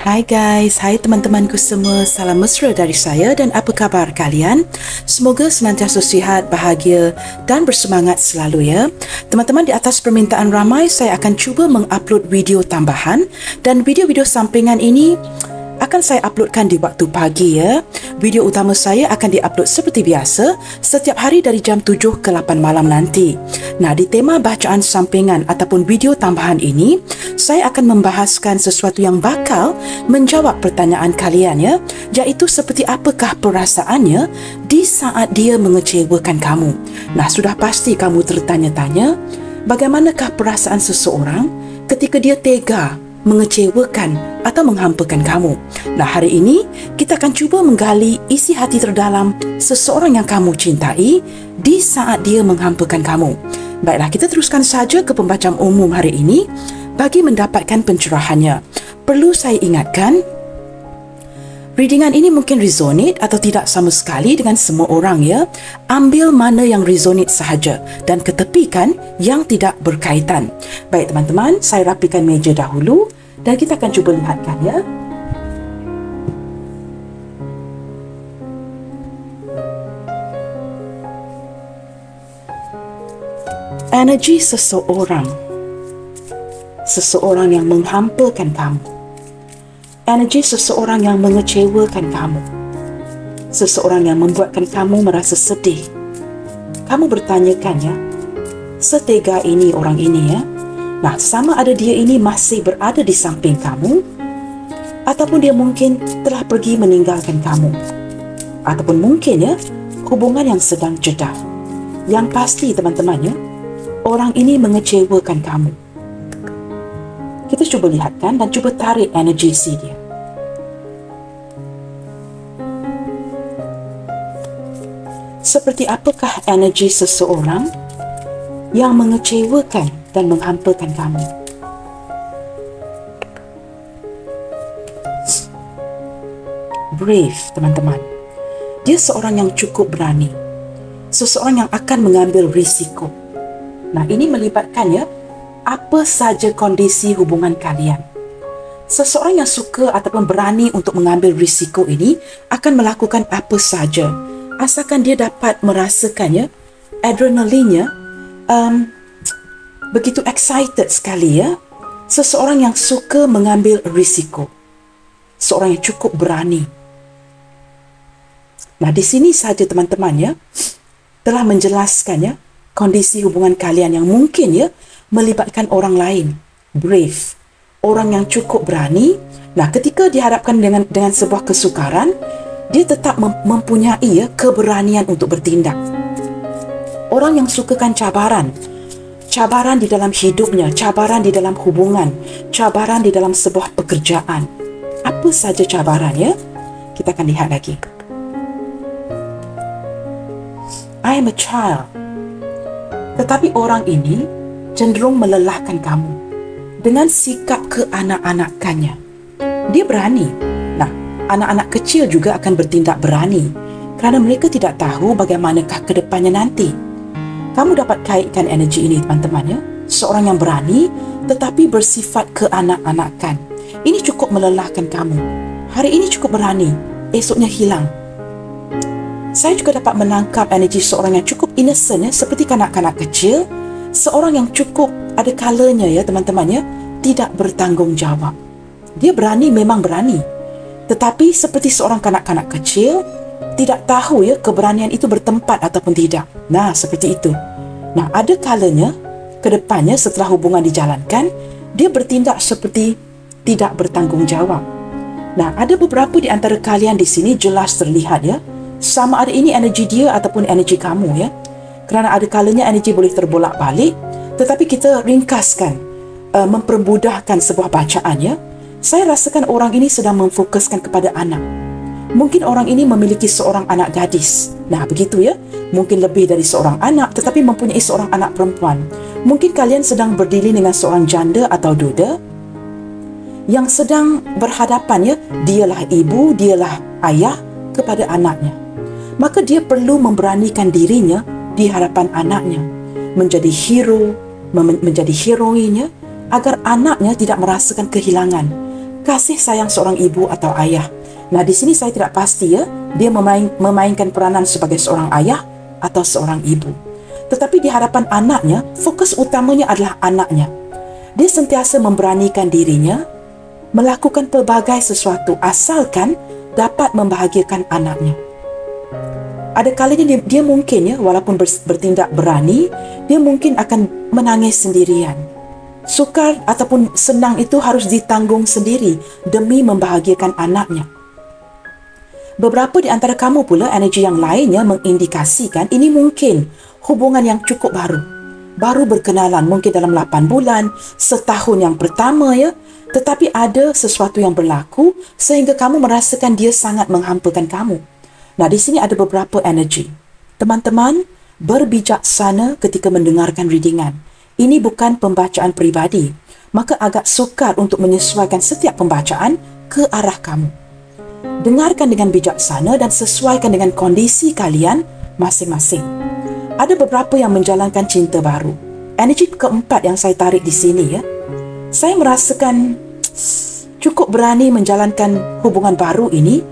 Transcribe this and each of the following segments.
Hai guys, hai teman-temanku semua, salam mesra dari saya dan apa khabar kalian? Semoga senantiasa sihat, bahagia dan bersemangat selalu ya. Teman-teman, di atas permintaan ramai, saya akan cuba mengupload video tambahan dan video-video sampingan ini akan saya uploadkan di waktu pagi ya. Video utama saya akan diupload seperti biasa setiap hari dari jam 7 ke 8 malam nanti. Nah, di tema bacaan sampingan ataupun video tambahan ini, saya akan membahaskan sesuatu yang bakal menjawab pertanyaan kalian ya, iaitu seperti apakah perasaannya di saat dia mengecewakan kamu. Nah, sudah pasti kamu tertanya-tanya, bagaimanakah perasaan seseorang ketika dia tega mengecewakan atau menghampakan kamu. Nah, hari ini kita akan cuba menggali isi hati terdalam seseorang yang kamu cintai di saat dia menghampakan kamu. Baiklah, kita teruskan saja ke pembacaan umum hari ini bagi mendapatkan pencerahannya. Perlu saya ingatkan, readingan ini mungkin resonate atau tidak sama sekali dengan semua orang ya. Ambil mana yang resonate sahaja dan ketepikan yang tidak berkaitan. Baik teman-teman, saya rapikan meja dahulu dan kita akan cuba lihatkan ya. Energi seseorang yang menghampakan kamu. Energi seseorang yang mengecewakan kamu. Seseorang yang membuatkan kamu merasa sedih. Kamu bertanyakan ya, setega ini orang ini ya. Nah, sama ada dia ini masih berada di samping kamu, ataupun dia mungkin telah pergi meninggalkan kamu. Ataupun mungkin ya, hubungan yang sedang jeda. Yang pasti teman-teman ya, orang ini mengecewakan kamu. Kita cuba lihatkan dan cuba tarik energi si dia. Seperti apakah energi seseorang yang mengecewakan dan menghampakan kamu? Brave, teman-teman. Dia seorang yang cukup berani. Seseorang yang akan mengambil risiko. Nah, ini melibatkan ya, apa saja kondisi hubungan kalian. Seseorang yang suka ataupun berani untuk mengambil risiko ini akan melakukan apa saja, asalkan dia dapat merasakannya, adrenalinnya, begitu excited sekali ya. Seseorang yang suka mengambil risiko. Seorang yang cukup berani. Nah, di sini saja teman-teman ya, telah menjelaskan ya, kondisi hubungan kalian yang mungkin ya, melibatkan orang lain. Brave. Orang yang cukup berani. Nah, ketika dihadapkan dengan sebuah kesukaran, dia tetap mempunyai ya, keberanian untuk bertindak. Orang yang sukakan cabaran. Cabaran di dalam hidupnya, cabaran di dalam hubungan, cabaran di dalam sebuah pekerjaan. Apa saja cabaran ya? Kita akan lihat lagi. I am a child. Tetapi orang ini cenderung melelahkan kamu dengan sikap keanak-anakannya. Dia berani. Nah, anak-anak kecil juga akan bertindak berani kerana mereka tidak tahu bagaimanakah ke depannya nanti. Kamu dapat kaitkan energi ini teman-teman ya. Seorang yang berani tetapi bersifat keanak-anakan. Ini cukup melelahkan kamu. Hari ini cukup berani, esoknya hilang. Saya juga dapat menangkap energi seorang yang cukup innocent ya, seperti kanak-kanak kecil. Seorang yang cukup ada kalanya ya teman-teman ya, tidak bertanggungjawab. Dia berani, memang berani. Tetapi seperti seorang kanak-kanak kecil, tidak tahu ya keberanian itu bertempat ataupun tidak. Nah, seperti itu. Nah, ada kalanya ke depannya setelah hubungan dijalankan, dia bertindak seperti tidak bertanggungjawab. Nah, ada beberapa di antara kalian di sini jelas terlihat ya, sama ada ini energi dia ataupun energi kamu ya. Kerana ada kalanya energi boleh terbolak-balik, tetapi kita ringkaskan, mempermudahkan sebuah bacaan ya. Saya rasakan orang ini sedang memfokuskan kepada anak. Mungkin orang ini memiliki seorang anak gadis. Nah, begitu ya. Mungkin lebih dari seorang anak, tetapi mempunyai seorang anak perempuan. Mungkin kalian sedang berdiri dengan seorang janda atau duda yang sedang berhadapan ya. Dialah ibu, dialah ayah kepada anaknya. Maka dia perlu memberanikan dirinya di hadapan anaknya, menjadi hero, menjadi heroinnya, agar anaknya tidak merasakan kehilangan, kasih sayang seorang ibu atau ayah. Nah, di sini saya tidak pasti ya, dia memainkan peranan sebagai seorang ayah atau seorang ibu. Tetapi di hadapan anaknya, fokus utamanya adalah anaknya. Dia sentiasa memberanikan dirinya melakukan pelbagai sesuatu asalkan dapat membahagiakan anaknya. Ada kalanya dia mungkin ya, walaupun bertindak berani, dia mungkin akan menangis sendirian. Sukar ataupun senang itu harus ditanggung sendiri demi membahagiakan anaknya. Beberapa di antara kamu pula, energi yang lainnya mengindikasikan ini mungkin hubungan yang cukup baru berkenalan, mungkin dalam 8 bulan, setahun yang pertama ya, tetapi ada sesuatu yang berlaku sehingga kamu merasakan dia sangat menghampakan kamu. Nah, di sini ada beberapa energi. Teman-teman, berbijaksana ketika mendengarkan readingan. Ini bukan pembacaan peribadi, maka agak sukar untuk menyesuaikan setiap pembacaan ke arah kamu. Dengarkan dengan bijaksana dan sesuaikan dengan kondisi kalian masing-masing. Ada beberapa yang menjalankan cinta baru. Energi keempat yang saya tarik di sini ya. Saya merasakan cukup berani menjalankan hubungan baru ini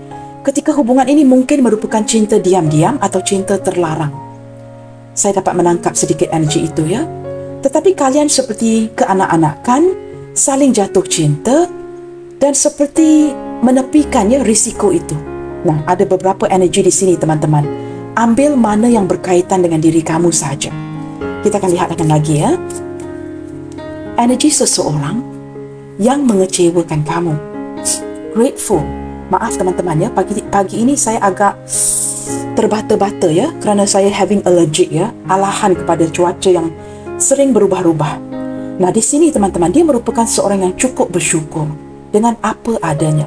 ketika hubungan ini mungkin merupakan cinta diam-diam atau cinta terlarang. Saya dapat menangkap sedikit energi itu ya. Tetapi kalian seperti keanak-anakan, saling jatuh cinta dan seperti menepikannya risiko itu. Nah, ada beberapa energi di sini teman-teman. Ambil mana yang berkaitan dengan diri kamu saja. Kita akan lihat lagi ya. Energi seseorang yang mengecewakan kamu. Grateful. Maaf teman-teman ya, pagi ini saya agak terbata-bata ya, kerana saya having allergic ya, alahan kepada cuaca yang sering berubah-ubah. Nah, di sini teman-teman, dia merupakan seorang yang cukup bersyukur dengan apa adanya.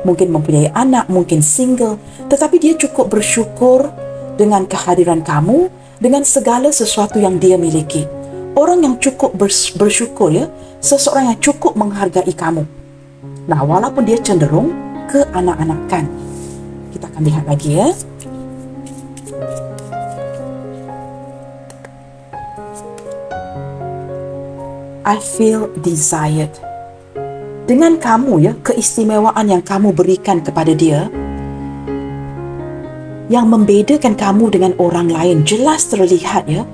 Mungkin mempunyai anak, mungkin single, tetapi dia cukup bersyukur dengan kehadiran kamu, dengan segala sesuatu yang dia miliki. Orang yang cukup bersyukur ya, seseorang yang cukup menghargai kamu. Nah, walaupun dia cenderung ke anak-anakan. Kita akan lihat lagi ya. I feel desired. Dengan kamu ya, keistimewaan yang kamu berikan kepada dia, yang membedakan kamu dengan orang lain, jelas terlihat ya.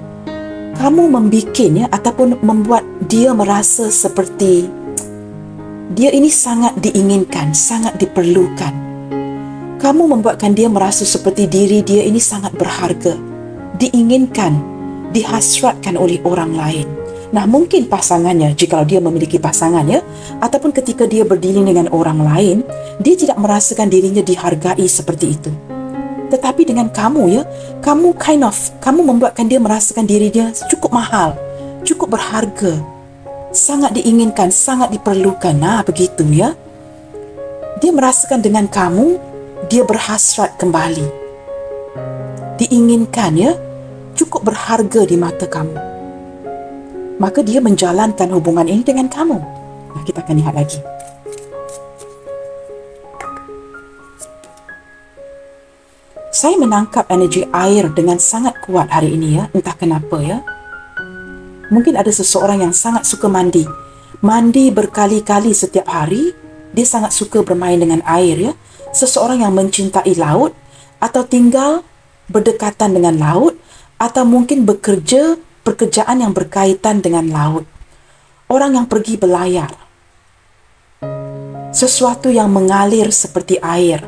Kamu membikinnya ataupun membuat dia merasa seperti dia ini sangat diinginkan, sangat diperlukan. Kamu membuatkan dia merasa seperti diri dia ini sangat berharga, diinginkan, dihasratkan oleh orang lain. Nah, mungkin pasangannya, jika dia memiliki pasangannya, ataupun ketika dia berdiri dengan orang lain, dia tidak merasakan dirinya dihargai seperti itu. Tetapi dengan kamu ya, kamu membuatkan dia merasakan dirinya cukup mahal, cukup berharga, sangat diinginkan, sangat diperlukan. Nah, begitu ya. Dia merasakan dengan kamu, dia berhasrat kembali. Diinginkan ya, cukup berharga di mata kamu. Maka dia menjalankan hubungan ini dengan kamu. Nah, kita akan lihat lagi. Saya menangkap energi air dengan sangat kuat hari ini ya, entah kenapa ya. Mungkin ada seseorang yang sangat suka mandi. Mandi berkali-kali setiap hari, dia sangat suka bermain dengan air ya. Seseorang yang mencintai laut atau tinggal berdekatan dengan laut atau mungkin pekerjaan yang berkaitan dengan laut. Orang yang pergi berlayar. Sesuatu yang mengalir seperti air.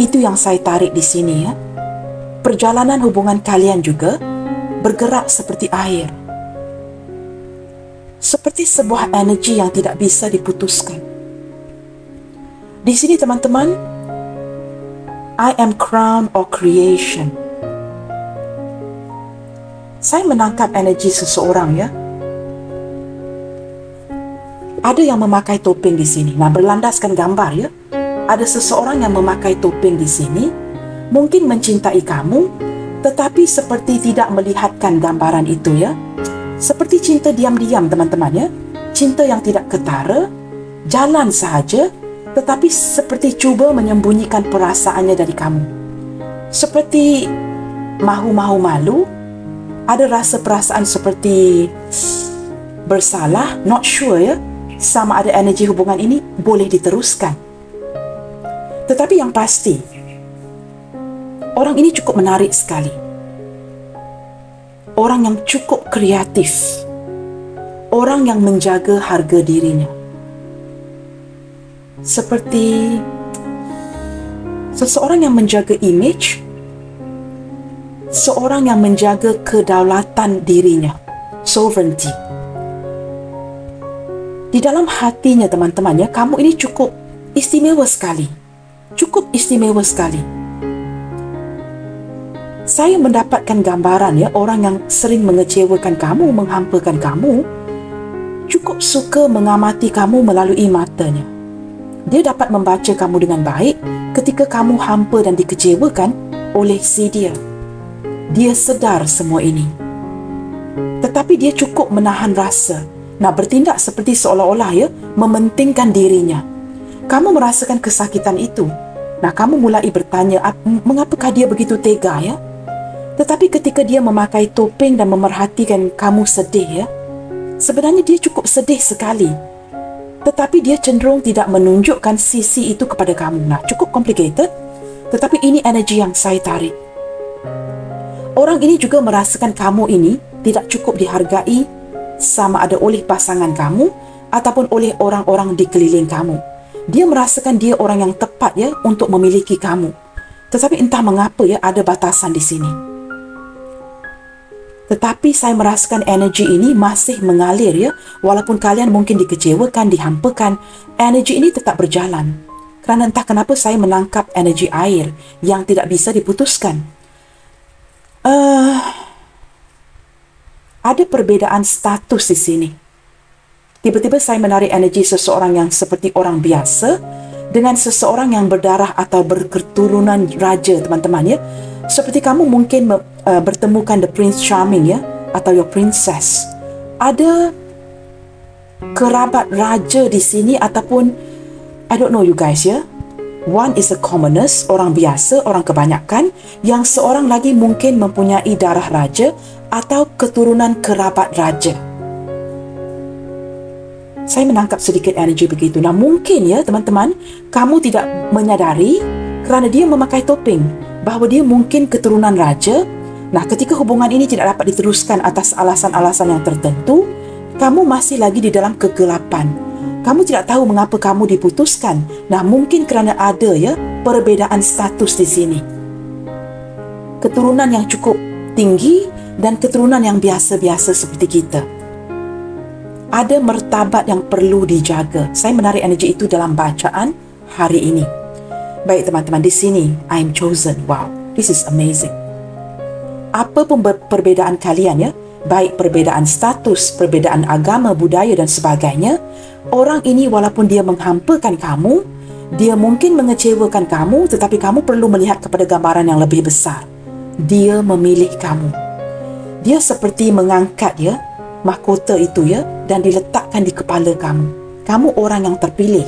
Itu yang saya tarik di sini ya. Perjalanan hubungan kalian juga bergerak seperti air. Seperti sebuah energi yang tidak bisa diputuskan. Di sini teman-teman, I am crown or creation. Saya menangkap energi seseorang ya. Ada yang memakai topeng di sini. Nah, berlandaskan gambar ya. Ada seseorang yang memakai topeng di sini, mungkin mencintai kamu, tetapi seperti tidak melihatkan gambaran itu ya. Seperti cinta diam-diam teman-teman ya. Cinta yang tidak ketara, jalan sahaja, tetapi seperti cuba menyembunyikan perasaannya dari kamu. Seperti mahu-mahu malu, ada rasa perasaan seperti bersalah, not sure ya. sama ada energi hubungan ini boleh diteruskan. Tetapi yang pasti, orang ini cukup menarik sekali. Orang yang cukup kreatif. Orang yang menjaga harga dirinya. Seperti seseorang yang menjaga image, seorang yang menjaga kedaulatan dirinya, sovereignty. Di dalam hatinya teman-teman ya, kamu ini cukup istimewa sekali. Cukup istimewa sekali. Saya mendapatkan gambaran ya, orang yang sering mengecewakan kamu, menghampakan kamu, cukup suka mengamati kamu melalui matanya. Dia dapat membaca kamu dengan baik ketika kamu hampa dan dikecewakan oleh si dia. Dia sedar semua ini. Tetapi dia cukup menahan rasa, nak bertindak seperti seolah-olah ya, mementingkan dirinya. Kamu merasakan kesakitan itu. Nah, kamu mulai bertanya, mengapakah dia begitu tega ya? Tetapi ketika dia memakai topeng dan memerhatikan kamu sedih ya, sebenarnya dia cukup sedih sekali. Tetapi dia cenderung tidak menunjukkan sisi itu kepada kamu. Nah, cukup complicated. Tetapi ini energi yang saya tarik. Orang ini juga merasakan kamu ini tidak cukup dihargai sama ada oleh pasangan kamu ataupun oleh orang-orang di keliling kamu. Dia merasakan dia orang yang tepat ya untuk memiliki kamu. Tetapi entah mengapa ya, ada batasan di sini. Tetapi saya merasakan energi ini masih mengalir ya. Walaupun kalian mungkin dikecewakan, dihampakan, energi ini tetap berjalan. Kerana entah kenapa saya menangkap energi air yang tidak bisa diputuskan. Ada perbezaan status di sini. Tiba-tiba saya menarik energi seseorang yang seperti orang biasa dengan seseorang yang berdarah atau berketurunan raja, teman-teman ya. Seperti kamu mungkin bertemukan the Prince Charming ya, atau your princess. Ada kerabat raja di sini ataupun I don't know you guys ya. One is a commoners, orang biasa, orang kebanyakan. Yang seorang lagi mungkin mempunyai darah raja atau keturunan kerabat raja. Saya menangkap sedikit energi begitu. Nah, mungkin ya teman-teman, kamu tidak menyadari kerana dia memakai topeng bahawa dia mungkin keturunan raja. Nah, ketika hubungan ini tidak dapat diteruskan atas alasan-alasan yang tertentu, kamu masih lagi di dalam kegelapan. Kamu tidak tahu mengapa kamu diputuskan. Nah, mungkin kerana ada ya perbezaan status di sini. Keturunan yang cukup tinggi dan keturunan yang biasa-biasa seperti kita. Ada martabat yang perlu dijaga. Saya menarik energi itu dalam bacaan hari ini. Baik teman-teman, di sini I am chosen. Wow, this is amazing. Apa pun perbezaan kalian ya, baik perbezaan status, perbezaan agama, budaya dan sebagainya, orang ini walaupun dia menghampakan kamu, dia mungkin mengecewakan kamu, tetapi kamu perlu melihat kepada gambaran yang lebih besar. Dia memilih kamu. Dia seperti mengangkat ya mahkota itu ya dan diletakkan di kepala kamu. Kamu orang yang terpilih.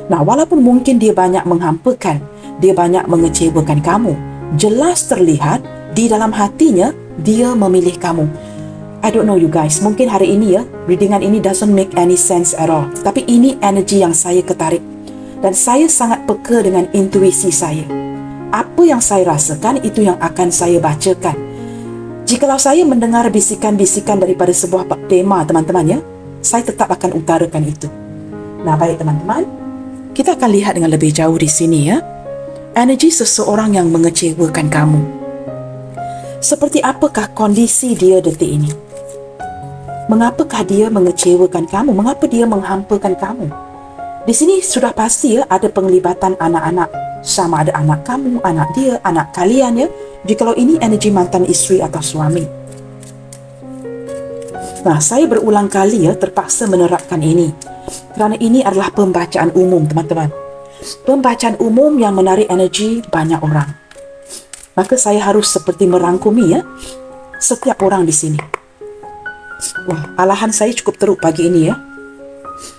Nah, walaupun mungkin dia banyak menghampakan, dia banyak mengecewakan kamu, jelas terlihat di dalam hatinya dia memilih kamu. I don't know you guys, mungkin hari ini ya readingan ini doesn't make any sense at all, tapi ini energi yang saya ketarik dan saya sangat peka dengan intuisi saya. Apa yang saya rasakan itu yang akan saya bacakan. Jikalau saya mendengar bisikan-bisikan daripada sebuah tema teman-teman ya, saya tetap akan utarakan itu. Nah, baik teman-teman, kita akan lihat dengan lebih jauh di sini ya. Energi seseorang yang mengecewakan kamu. Seperti apakah kondisi dia detik ini? Mengapakah dia mengecewakan kamu? Mengapa dia menghampakan kamu? Di sini sudah pasti ya ada penglibatan anak-anak. Sama ada anak kamu, anak dia, anak kalian ya. Jikalau ini energi mantan isteri atau suami. Nah, saya berulang kali ya terpaksa menerapkan ini. Kerana ini adalah pembacaan umum teman-teman. Pembacaan umum yang menarik energi banyak orang. Maka saya harus seperti merangkumi ya setiap orang di sini. Wah, alahan saya cukup teruk pagi ini ya.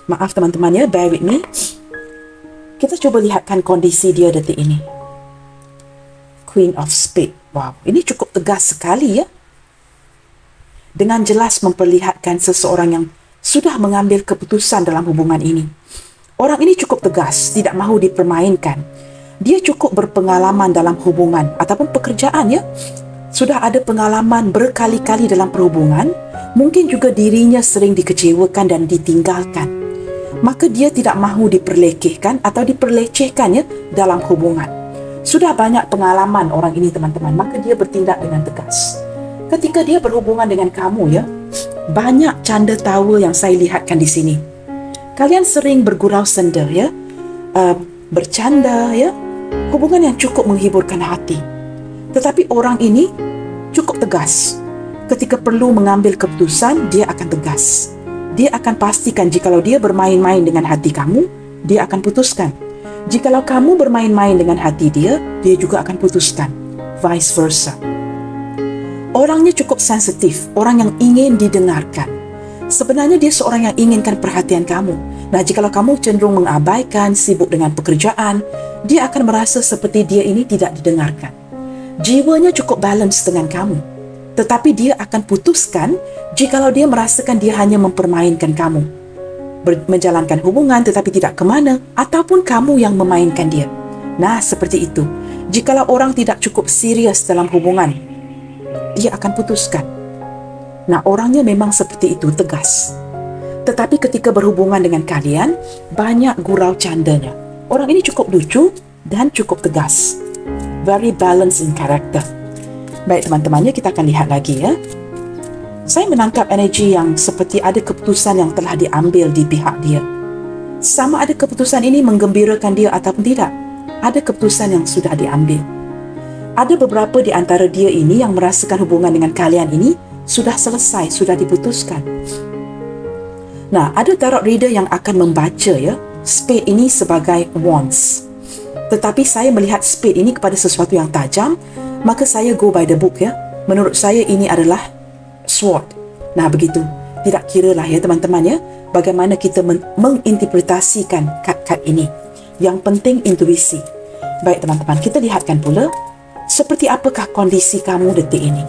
Maaf teman-teman ya, bear with me. Kita coba lihatkan kondisi dia detik ini. Queen of Spades. Wow, ini cukup tegas sekali ya. Dengan jelas memperlihatkan seseorang yang sudah mengambil keputusan dalam hubungan ini. Orang ini cukup tegas, tidak mahu dipermainkan. Dia cukup berpengalaman dalam hubungan ataupun pekerjaan ya. Sudah ada pengalaman berkali-kali dalam perhubungan, mungkin juga dirinya sering dikecewakan dan ditinggalkan. Maka dia tidak mahu diperlekehkan atau diperlecehkan ya dalam hubungan. Sudah banyak pengalaman orang ini teman-teman, maka dia bertindak dengan tegas. Ketika dia berhubungan dengan kamu ya, banyak canda tawa yang saya lihatkan di sini. Kalian sering bergurau senda ya, bercanda ya, hubungan yang cukup menghiburkan hati. Tetapi orang ini cukup tegas. Ketika perlu mengambil keputusan, dia akan tegas. Dia akan pastikan jikalau dia bermain-main dengan hati kamu, dia akan putuskan. Jikalau kamu bermain-main dengan hati dia, dia juga akan putuskan. Vice versa. Orangnya cukup sensitif, orang yang ingin didengarkan. Sebenarnya dia seorang yang inginkan perhatian kamu. Nah, jikalau kamu cenderung mengabaikan, sibuk dengan pekerjaan, dia akan merasa seperti dia ini tidak didengarkan. Jiwanya cukup balance dengan kamu. Tetapi dia akan putuskan jikalau dia merasakan dia hanya mempermainkan kamu. Menjalankan hubungan tetapi tidak ke mana, ataupun kamu yang memainkan dia. Nah, seperti itu. Jikalau orang tidak cukup serius dalam hubungan, dia akan putuskan. Nah, orangnya memang seperti itu, tegas. Tetapi ketika berhubungan dengan kalian, banyak gurau candanya. Orang ini cukup lucu dan cukup tegas. Very balanced in character. Baik teman-temannya, kita akan lihat lagi ya. Saya menangkap energi yang seperti ada keputusan yang telah diambil di pihak dia. Sama ada keputusan ini menggembirakan dia ataupun tidak. Ada keputusan yang sudah diambil. Ada beberapa di antara dia ini yang merasakan hubungan dengan kalian ini sudah selesai, sudah diputuskan. Nah, ada tarot reader yang akan membaca ya, spade ini sebagai wands. Tetapi saya melihat spade ini kepada sesuatu yang tajam, maka saya go by the book ya. Menurut saya ini adalah sword. Nah, begitu. Tidak kira lah ya teman-teman ya, bagaimana kita menginterpretasikan kad-kad ini. Yang penting intuisi. Baik teman-teman, kita lihatkan pula seperti apakah kondisi kamu detik ini.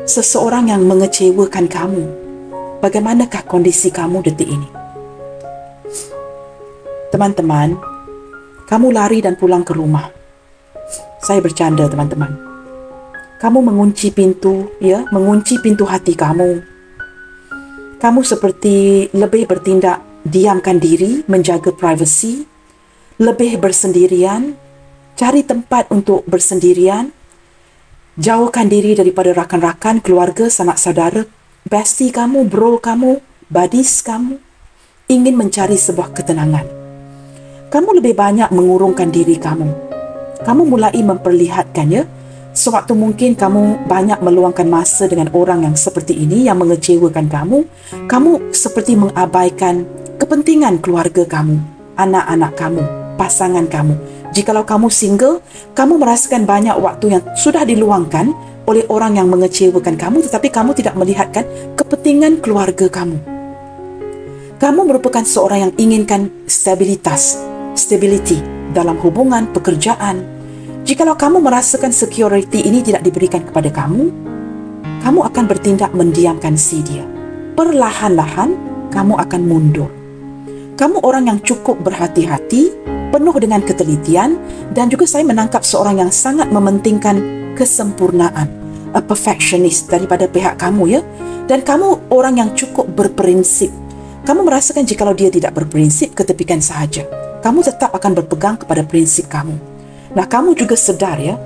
Seseorang yang mengecewakan kamu, bagaimanakah kondisi kamu detik ini? Teman-teman, kamu lari dan pulang ke rumah. Saya bercanda teman-teman. Kamu mengunci pintu, ya, mengunci pintu hati kamu. Kamu seperti lebih bertindak, diamkan diri, menjaga privasi, lebih bersendirian, cari tempat untuk bersendirian, jauhkan diri daripada rakan-rakan, keluarga, sanak saudara, bestie kamu, bro kamu, buddies kamu, ingin mencari sebuah ketenangan. Kamu lebih banyak mengurungkan diri kamu. Kamu mulai memperlihatkan ya, sewaktu mungkin kamu banyak meluangkan masa dengan orang yang seperti ini, yang mengecewakan kamu, kamu seperti mengabaikan kepentingan keluarga kamu, anak-anak kamu, pasangan kamu. Jikalau kamu single, kamu merasakan banyak waktu yang sudah diluangkan oleh orang yang mengecewakan kamu, tetapi kamu tidak melihatkan kepentingan keluarga kamu. Kamu merupakan seorang yang inginkan stability dalam hubungan, pekerjaan. Jikalau kamu merasakan security ini tidak diberikan kepada kamu, kamu akan bertindak mendiamkan si dia. Perlahan-lahan, kamu akan mundur. Kamu orang yang cukup berhati-hati, penuh dengan ketelitian, dan juga saya menangkap seorang yang sangat mementingkan kesempurnaan, a perfectionist daripada pihak kamu ya. Dan kamu orang yang cukup berprinsip. Kamu merasakan jikalau dia tidak berprinsip, ketepikan sahaja. Kamu tetap akan berpegang kepada prinsip kamu. Nah, kamu juga sedar ya,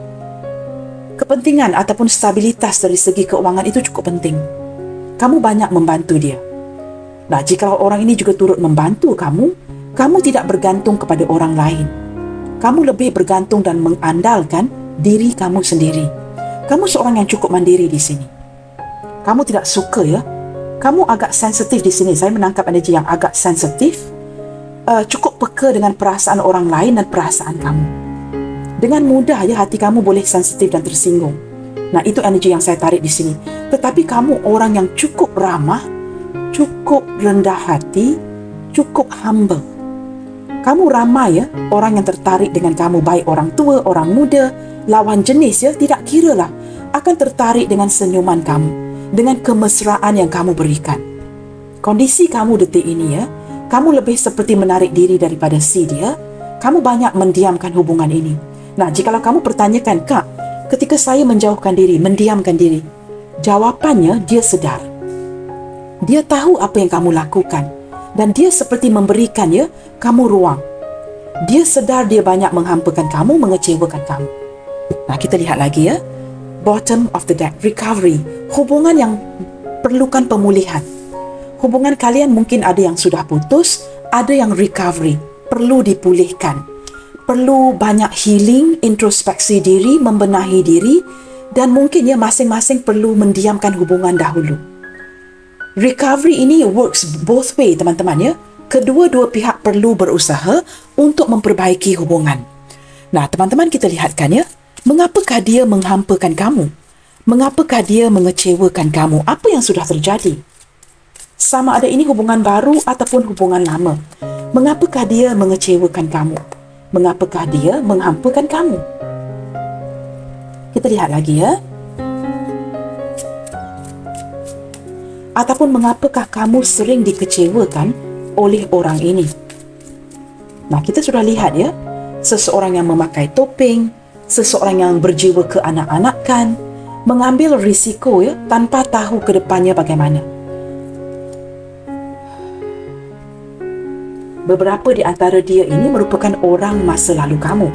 kepentingan ataupun stabilitas dari segi keuangan itu cukup penting. Kamu banyak membantu dia. Nah, jikalau orang ini juga turut membantu kamu, kamu tidak bergantung kepada orang lain. Kamu lebih bergantung dan mengandalkan diri kamu sendiri. Kamu seorang yang cukup mandiri di sini. Kamu tidak suka ya. Kamu agak sensitif di sini. Saya menangkap energi yang agak sensitif. Cukup peka dengan perasaan orang lain dan perasaan kamu. Dengan mudah ya hati kamu boleh sensitif dan tersinggung. Nah, itu energi yang saya tarik di sini. Tetapi kamu orang yang cukup ramah, cukup rendah hati, cukup humble. Kamu ramai ya, orang yang tertarik dengan kamu, baik orang tua, orang muda, lawan jenis ya, tidak kira lah, akan tertarik dengan senyuman kamu. dengan kemesraan yang kamu berikan. Kondisi kamu detik ini ya, kamu lebih seperti menarik diri daripada si dia. Kamu banyak mendiamkan hubungan ini. Nah, jikalau kamu pertanyakan, Kak, ketika saya menjauhkan diri, mendiamkan diri, jawapannya dia sedar. Dia tahu apa yang kamu lakukan dan dia seperti memberikan ya kamu ruang. Dia sedar dia banyak menghampakan kamu, mengecewakan kamu. Nah, kita lihat lagi ya. Bottom of the deck, recovery. Hubungan yang perlukan pemulihan. Hubungan kalian mungkin ada yang sudah putus, ada yang recovery, perlu dipulihkan. Perlu banyak healing, introspeksi diri, membenahi diri, dan mungkin ya masing-masing perlu mendiamkan hubungan dahulu. Recovery ini works both way, teman-teman ya. Kedua-dua pihak perlu berusaha untuk memperbaiki hubungan. Nah, teman-teman, kita lihatkan ya. Mengapakah dia menghampakan kamu? Mengapakah dia mengecewakan kamu? Apa yang sudah terjadi? Sama ada ini hubungan baru ataupun hubungan lama. Mengapakah dia mengecewakan kamu? Mengapakah dia menghampakan kamu? Kita lihat lagi ya. Ataupun mengapakah kamu sering dikecewakan oleh orang ini? Nah, kita sudah lihat ya. Seseorang yang memakai topeng, seseorang yang berjiwa keanak-anakan, mengambil risiko ya tanpa tahu ke depannya bagaimana. Beberapa di antara dia ini merupakan orang masa lalu kamu.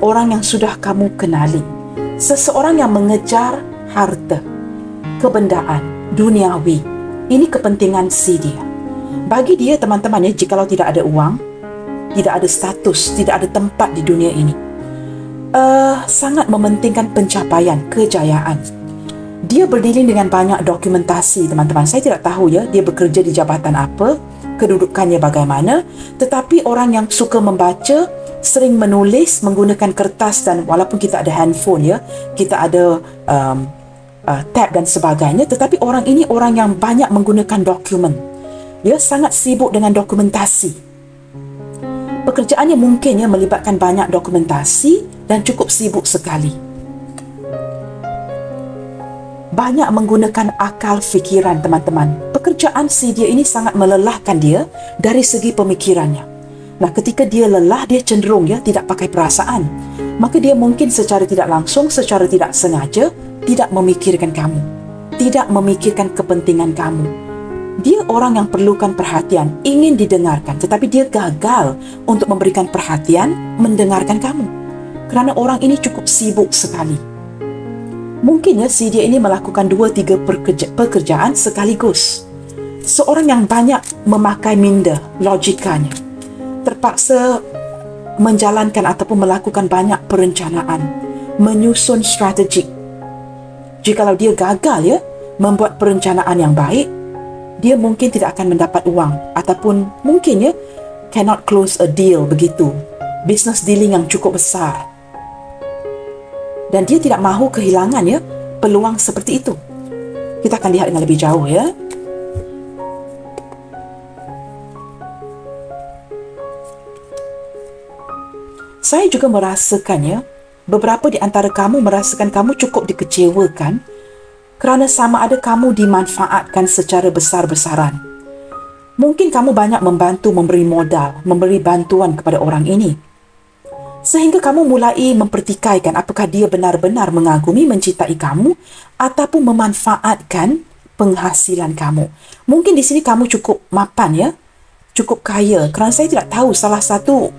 Orang yang sudah kamu kenali. Seseorang yang mengejar harta, kebendaan, duniawi. Ini kepentingan si dia. Bagi dia, teman-teman ya, jikalau tidak ada uang, tidak ada status, tidak ada tempat di dunia ini, sangat mementingkan pencapaian, kejayaan. Dia berdiri dengan banyak dokumentasi, teman-teman. Saya tidak tahu ya, dia bekerja di jabatan apa, kedudukannya bagaimana, tetapi orang yang suka membaca, sering menulis menggunakan kertas, dan walaupun kita ada handphone ya, kita ada tab dan sebagainya, tetapi orang ini orang yang banyak menggunakan dokumen. Dia sangat sibuk dengan dokumentasi. Pekerjaannya mungkin ya melibatkan banyak dokumentasi dan cukup sibuk sekali. Banyak menggunakan akal fikiran, teman-teman. Pekerjaan si dia ini sangat melelahkan dia dari segi pemikirannya. Nah, ketika dia lelah, dia cenderung ya tidak pakai perasaan. Maka dia mungkin secara tidak langsung, secara tidak sengaja, tidak memikirkan kamu. Tidak memikirkan kepentingan kamu. Dia orang yang perlukan perhatian, ingin didengarkan, tetapi dia gagal untuk memberikan perhatian, mendengarkan kamu. Kerana orang ini cukup sibuk sekali. Mungkin ya si dia ini melakukan 2-3 pekerjaan sekaligus. Seorang yang banyak memakai minda, logikanya. Terpaksa menjalankan ataupun melakukan banyak perencanaan, menyusun strategi. Jikalau dia gagal ya membuat perencanaan yang baik, dia mungkin tidak akan mendapat uang ataupun mungkin ya cannot close a deal begitu. Business dealing yang cukup besar. Dan dia tidak mahu kehilangan ya peluang seperti itu. Kita akan lihat dengan lebih jauh ya. Saya juga merasakannya, beberapa di antara kamu merasakan kamu cukup dikecewakan kerana sama ada kamu dimanfaatkan secara besar-besaran. Mungkin kamu banyak membantu, memberi modal, memberi bantuan kepada orang ini. Sehingga kamu mulai mempertikaikan apakah dia benar-benar mengagumi, mencintai kamu ataupun memanfaatkan penghasilan kamu. Mungkin di sini kamu cukup mapan ya, cukup kaya. Kerana saya tidak tahu, salah satu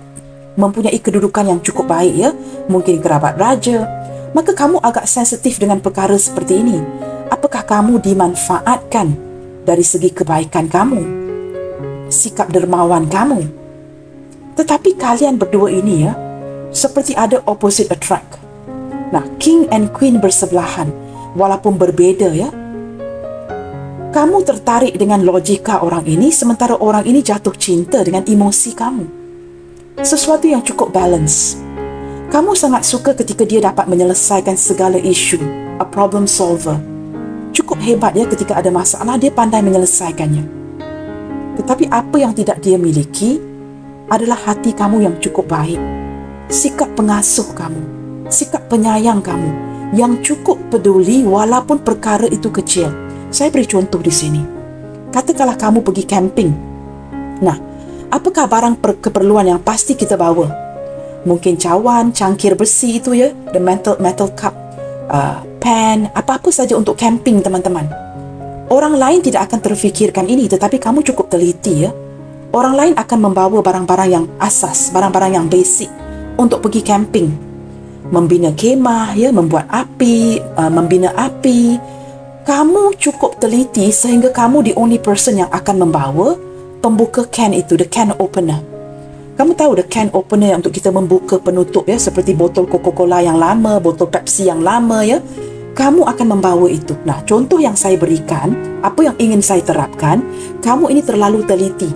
mempunyai kedudukan yang cukup baik ya, mungkin kerabat raja. Maka kamu agak sensitif dengan perkara seperti ini. Apakah kamu dimanfaatkan dari segi kebaikan kamu, sikap dermawan kamu? Tetapi kalian berdua ini ya, seperti ada opposite attract. Nah, king and queen bersebelahan, walaupun berbeza ya. Kamu tertarik dengan logika orang ini, sementara orang ini jatuh cinta dengan emosi kamu. Sesuatu yang cukup balance. Kamu sangat suka ketika dia dapat menyelesaikan segala isu, a problem solver. Cukup hebat ya ketika ada masalah, dia pandai menyelesaikannya. Tetapi apa yang tidak dia miliki adalah hati kamu yang cukup baik. Sikap pengasuh kamu, sikap penyayang kamu, yang cukup peduli walaupun perkara itu kecil. Saya beri contoh di sini. Katakanlah kamu pergi camping. Nah, apakah barang keperluan yang pasti kita bawa? Mungkin cawan, cangkir besi itu ya, the metal cup, pan, apa-apa saja untuk camping teman-teman. Orang lain tidak akan terfikirkan ini, tetapi kamu cukup teliti ya. Orang lain akan membawa barang-barang yang asas, barang-barang yang basic untuk pergi camping. Membina kemah ya, membuat api, membina api. Kamu cukup teliti sehingga kamu the only person yang akan membawa pembuka can itu, the can opener. Kamu tahu the can opener untuk kita membuka penutup ya, seperti botol Coca-Cola yang lama, botol Pepsi yang lama ya. Kamu akan membawa itu. Nah, contoh yang saya berikan, apa yang ingin saya terapkan, kamu ini terlalu teliti.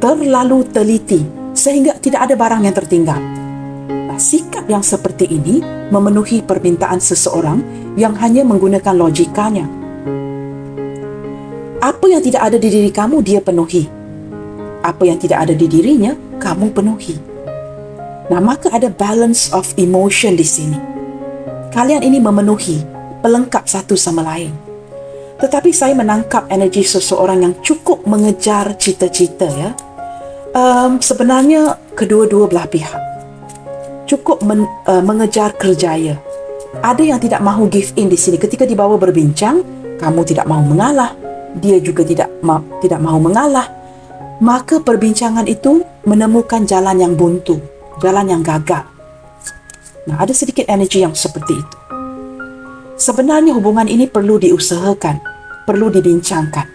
Terlalu teliti sehingga tidak ada barang yang tertinggal. Nah, sikap yang seperti ini memenuhi permintaan seseorang yang hanya menggunakan logikanya. Apa yang tidak ada di diri kamu, dia penuhi. Apa yang tidak ada di dirinya, kamu penuhi. Nah, maka ada balance of emotion di sini. Kalian ini memenuhi, pelengkap satu sama lain. Tetapi saya menangkap energi seseorang yang cukup mengejar cita-cita ya. Sebenarnya kedua-dua belah pihak cukup mengejar kerjaya. Ada yang tidak mahu give in di sini. Ketika dibawa berbincang, kamu tidak mahu mengalah, dia juga tidak mahu mengalah. Maka perbincangan itu menemukan jalan yang buntu, jalan yang gagal. Nah, ada sedikit energi yang seperti itu. Sebenarnya hubungan ini perlu diusahakan, perlu dibincangkan.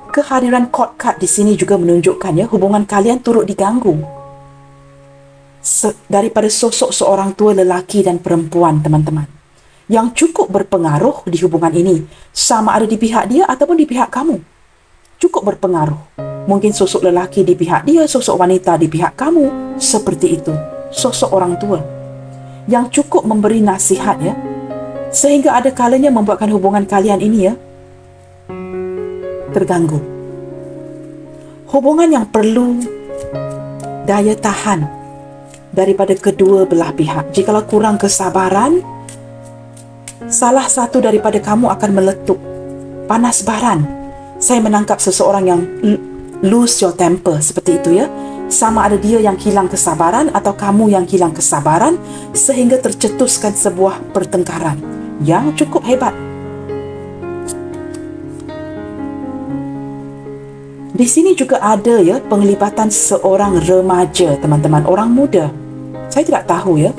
Kehadiran court card di sini juga menunjukkan ya, hubungan kalian turut diganggu. Daripada sosok seorang tua lelaki dan perempuan, teman-teman, yang cukup berpengaruh di hubungan ini, sama ada di pihak dia ataupun di pihak kamu. Cukup berpengaruh. Mungkin sosok lelaki di pihak dia, sosok wanita di pihak kamu, seperti itu. Sosok orang tua yang cukup memberi nasihat ya, sehingga ada kalanya membuatkan hubungan kalian ini ya terganggu. Hubungan yang perlu daya tahan daripada kedua belah pihak. Jikalau kurang kesabaran, salah satu daripada kamu akan meletup, panas baran. Saya menangkap seseorang yang lose your temper seperti itu ya. Sama ada dia yang hilang kesabaran atau kamu yang hilang kesabaran sehingga tercetuskan sebuah pertengkaran yang cukup hebat. Di sini juga ada ya penglibatan seorang remaja, teman-teman, orang muda. Saya tidak tahu ya,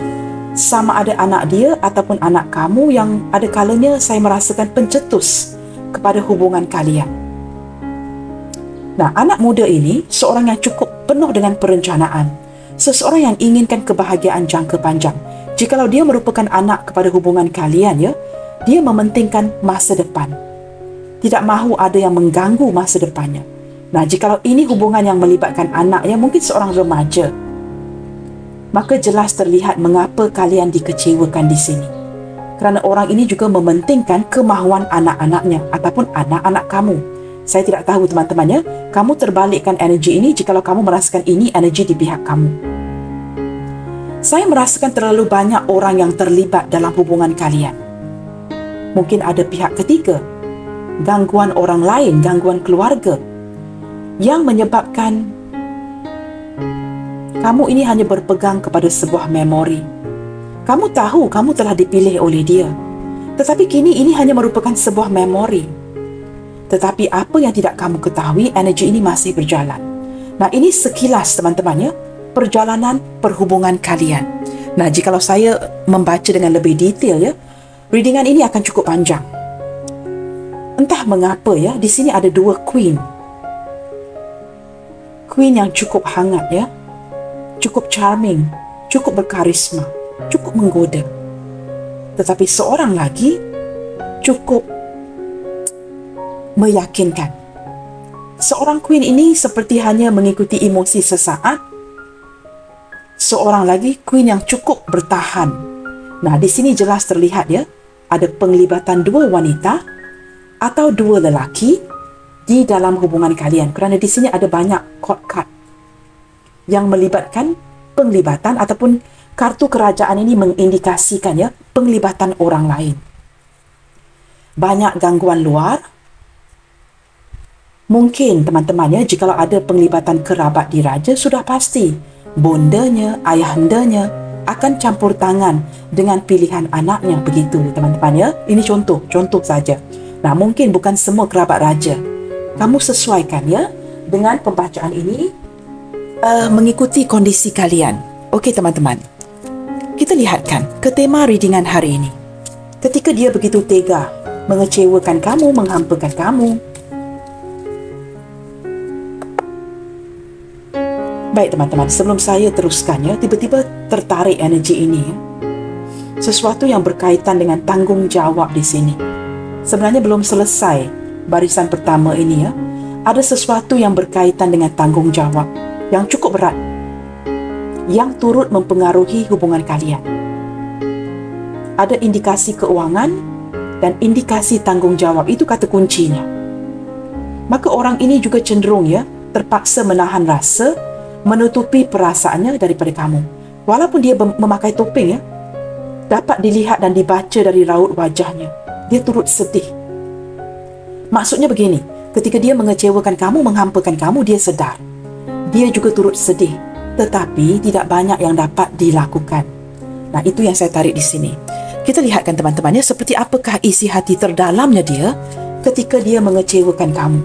sama ada anak dia ataupun anak kamu yang ada kalanya saya merasakan pencetus kepada hubungan kalian. Nah, anak muda ini seorang yang cukup penuh dengan perencanaan. Seseorang yang inginkan kebahagiaan jangka panjang. Jikalau dia merupakan anak kepada hubungan kalian ya, dia mementingkan masa depan. Tidak mahu ada yang mengganggu masa depannya. Nah, jikalau ini hubungan yang melibatkan anak ya, mungkin seorang remaja, maka jelas terlihat mengapa kalian dikecewakan di sini. Kerana orang ini juga mementingkan kemahuan anak-anaknya ataupun anak-anak kamu. Saya tidak tahu teman-teman ya, kamu terbalikkan energi ini jikalau kamu merasakan ini energi di pihak kamu. Saya merasakan terlalu banyak orang yang terlibat dalam hubungan kalian. Mungkin ada pihak ketiga, gangguan orang lain, gangguan keluarga, yang menyebabkan kamu ini hanya berpegang kepada sebuah memori. Kamu tahu kamu telah dipilih oleh dia, tetapi kini ini hanya merupakan sebuah memori. Tetapi apa yang tidak kamu ketahui, energi ini masih berjalan. Nah, ini sekilas teman-teman ya, perjalanan perhubungan kalian. Nah, jikalau saya membaca dengan lebih detail ya, readingan ini akan cukup panjang. Entah mengapa ya, di sini ada dua queen. Queen yang cukup hangat ya, cukup charming, cukup berkarisma, cukup menggoda. Tetapi seorang lagi cukup meyakinkan. Seorang queen ini seperti hanya mengikuti emosi sesaat. Seorang lagi queen yang cukup bertahan. Nah, di sini jelas terlihat ya, ada penglibatan dua wanita atau dua lelaki di dalam hubungan kalian. Kerana di sini ada banyak court card yang melibatkan penglibatan ataupun kartu kerajaan ini mengindikasikan ya penglibatan orang lain. banyak gangguan luar. Mungkin teman-teman ya, jikalau ada penglibatan kerabat diraja, sudah pasti bondanya, ayahandanya akan campur tangan dengan pilihan anaknya, begitu teman-teman ya. Ini contoh saja. Nah, mungkin bukan semua kerabat raja. Kamu sesuaikan ya dengan pembacaan ini, mengikuti kondisi kalian. Okey teman-teman, kita lihatkan ke tema readingan hari ini. Ketika dia begitu tega mengecewakan kamu, menghampakan kamu. Baik teman-teman, sebelum saya teruskan ya, tiba-tiba tertarik energi ini ya. Sesuatu yang berkaitan dengan tanggungjawab di sini. Sebenarnya belum selesai barisan pertama ini ya. Ada sesuatu yang berkaitan dengan tanggungjawab yang cukup berat, yang turut mempengaruhi hubungan kalian. Ada indikasi keuangan dan indikasi tanggungjawab, itu kata kuncinya. Maka orang ini juga cenderung ya, terpaksa menahan rasa, menutupi perasaannya daripada kamu. Walaupun dia memakai topeng ya, dapat dilihat dan dibaca dari raut wajahnya, dia turut sedih. Maksudnya begini, ketika dia mengecewakan kamu, menghampakan kamu, dia sedar. Dia juga turut sedih, tetapi tidak banyak yang dapat dilakukan. Nah, itu yang saya tarik di sini. Kita lihatkan teman-teman ya, seperti apakah isi hati terdalamnya dia ketika dia mengecewakan kamu,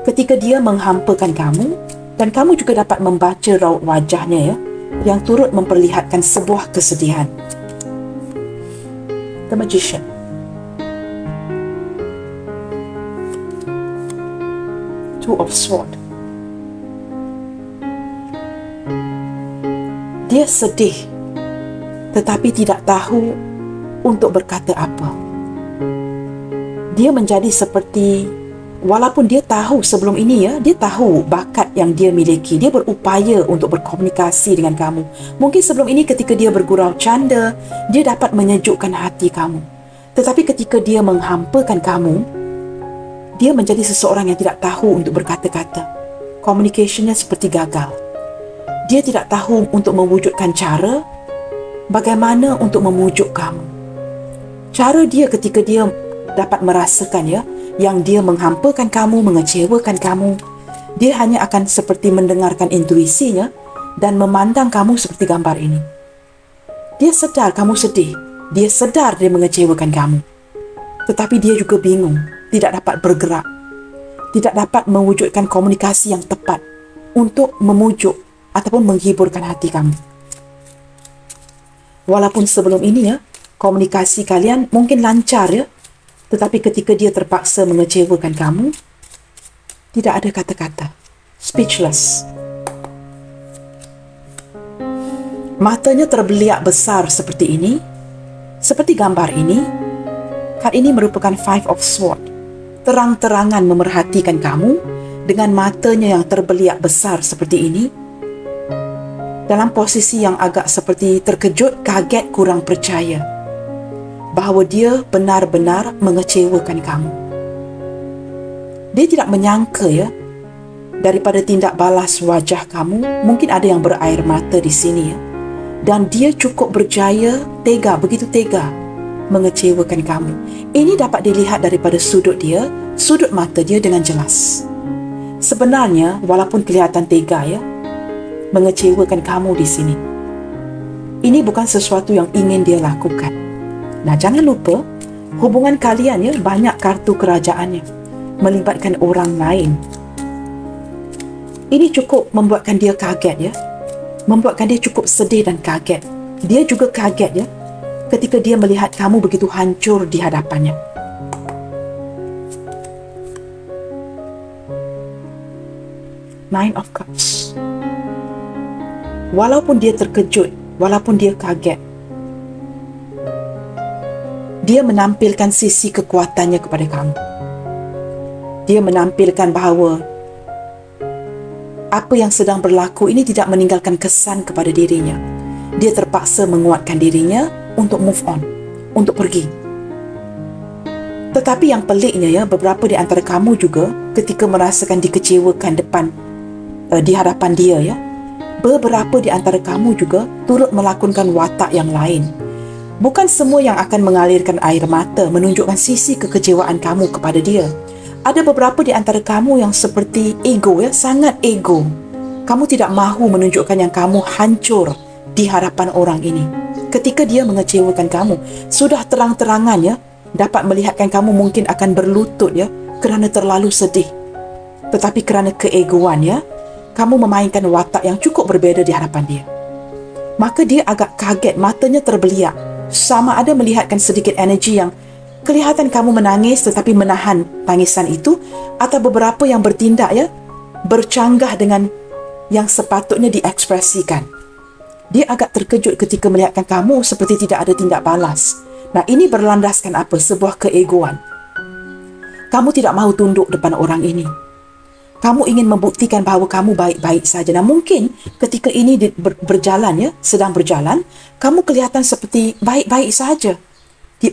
ketika dia menghampakan kamu, dan kamu juga dapat membaca raut wajahnya ya, yang turut memperlihatkan sebuah kesedihan. The Magician. Two of Swords. Dia sedih, tetapi tidak tahu untuk berkata apa. Dia menjadi seperti, walaupun dia tahu sebelum ini ya, dia tahu bakat yang dia miliki, dia berupaya untuk berkomunikasi dengan kamu. Mungkin sebelum ini ketika dia bergurau canda, dia dapat menyejukkan hati kamu. Tetapi ketika dia menghampakan kamu, dia menjadi seseorang yang tidak tahu untuk berkata-kata. Communication-nya seperti gagal. Dia tidak tahu untuk mewujudkan cara bagaimana untuk memujuk kamu. Cara dia ketika dia dapat merasakan ya, yang dia menghampakan kamu, mengecewakan kamu, dia hanya akan seperti mendengarkan intuisinya dan memandang kamu seperti gambar ini. Dia sedar kamu sedih, dia sedar dia mengecewakan kamu, tetapi dia juga bingung, tidak dapat bergerak, tidak dapat mewujudkan komunikasi yang tepat untuk memujuk ataupun menghiburkan hati kamu. Walaupun sebelum ini ya, komunikasi kalian mungkin lancar ya, tetapi ketika dia terpaksa mengecewakan kamu, tidak ada kata-kata. Speechless. Matanya terbeliak besar seperti ini, seperti gambar ini. Kad ini merupakan Five of Swords. Terang-terangan memerhatikan kamu dengan matanya yang terbeliak besar seperti ini, dalam posisi yang agak seperti terkejut, kaget, kurang percaya bahawa dia benar-benar mengecewakan kamu. Dia tidak menyangka ya, daripada tindak balas wajah kamu, mungkin ada yang berair mata di sini ya, dan dia cukup berjaya, tega, begitu tega mengecewakan kamu. Ini dapat dilihat daripada sudut dia, sudut mata dia dengan jelas. Sebenarnya, walaupun kelihatan tega ya, mengecewakan kamu di sini, ini bukan sesuatu yang ingin dia lakukan. Nah, jangan lupa, hubungan kalian ya, banyak kartu kerajaannya, melibatkan orang lain. Ini cukup membuatkan dia kaget ya, membuatkan dia cukup sedih dan kaget. Dia juga kaget ya, ketika dia melihat kamu begitu hancur di hadapannya. Nine of Cups. Walaupun dia terkejut, walaupun dia kaget, dia menampilkan sisi kekuatannya kepada kamu. Dia menampilkan bahawa apa yang sedang berlaku ini tidak meninggalkan kesan kepada dirinya. Dia terpaksa menguatkan dirinya untuk move on, untuk pergi. Tetapi yang peliknya ya, beberapa di antara kamu juga ketika merasakan dikecewakan di hadapan dia ya, beberapa di antara kamu juga turut melakukan watak yang lain, Bukan semua yang akan mengalirkan air mata menunjukkan sisi kekecewaan kamu kepada dia. Ada beberapa di antara kamu yang seperti ego, sangat ego. Kamu tidak mahu menunjukkan yang kamu hancur di hadapan orang ini. Ketika dia mengecewakan kamu, sudah terang-terangan dapat melihatkan kamu mungkin akan berlutut kerana terlalu sedih. Tetapi kerana keegoan kamu memainkan watak yang cukup berbeza di hadapan dia. Maka dia agak kaget, matanya terbeliak. Sama ada melihatkan sedikit energi yang kelihatan kamu menangis tetapi menahan tangisan itu, atau beberapa yang bertindak bercanggah dengan yang sepatutnya diekspresikan. Dia agak terkejut ketika melihatkan kamu seperti tidak ada tindak balas. Nah, ini berlandaskan apa? Sebuah keegoan. Kamu tidak mahu tunduk depan orang ini. Kamu ingin membuktikan bahawa kamu baik-baik saja. Nah, mungkin ketika ini berjalan sedang berjalan, kamu kelihatan seperti baik-baik saja.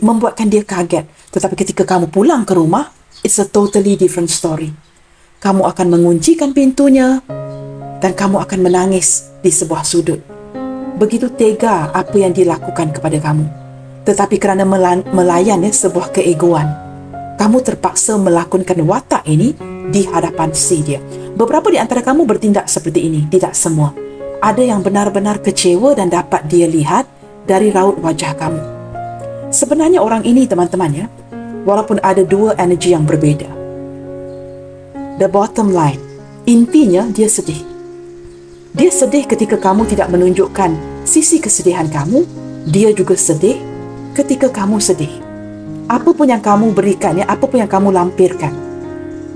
Membuatkan dia kaget. Tetapi ketika kamu pulang ke rumah, it's a totally different story. Kamu akan menguncikan pintunya dan kamu akan menangis di sebuah sudut. Begitu tega apa yang dilakukan kepada kamu. Tetapi kerana melayan sebuah keegoan, kamu terpaksa melakonkan watak ini di hadapan si dia. Beberapa di antara kamu bertindak seperti ini, tidak semua. Ada yang benar-benar kecewa dan dapat dia lihat dari raut wajah kamu. Sebenarnya orang ini, teman-teman walaupun ada dua energi yang berbeza. The bottom line, intinya dia sedih. Dia sedih ketika kamu tidak menunjukkan sisi kesedihan kamu. Dia juga sedih ketika kamu sedih. Apa pun yang kamu berikan, apa pun yang kamu lampirkan,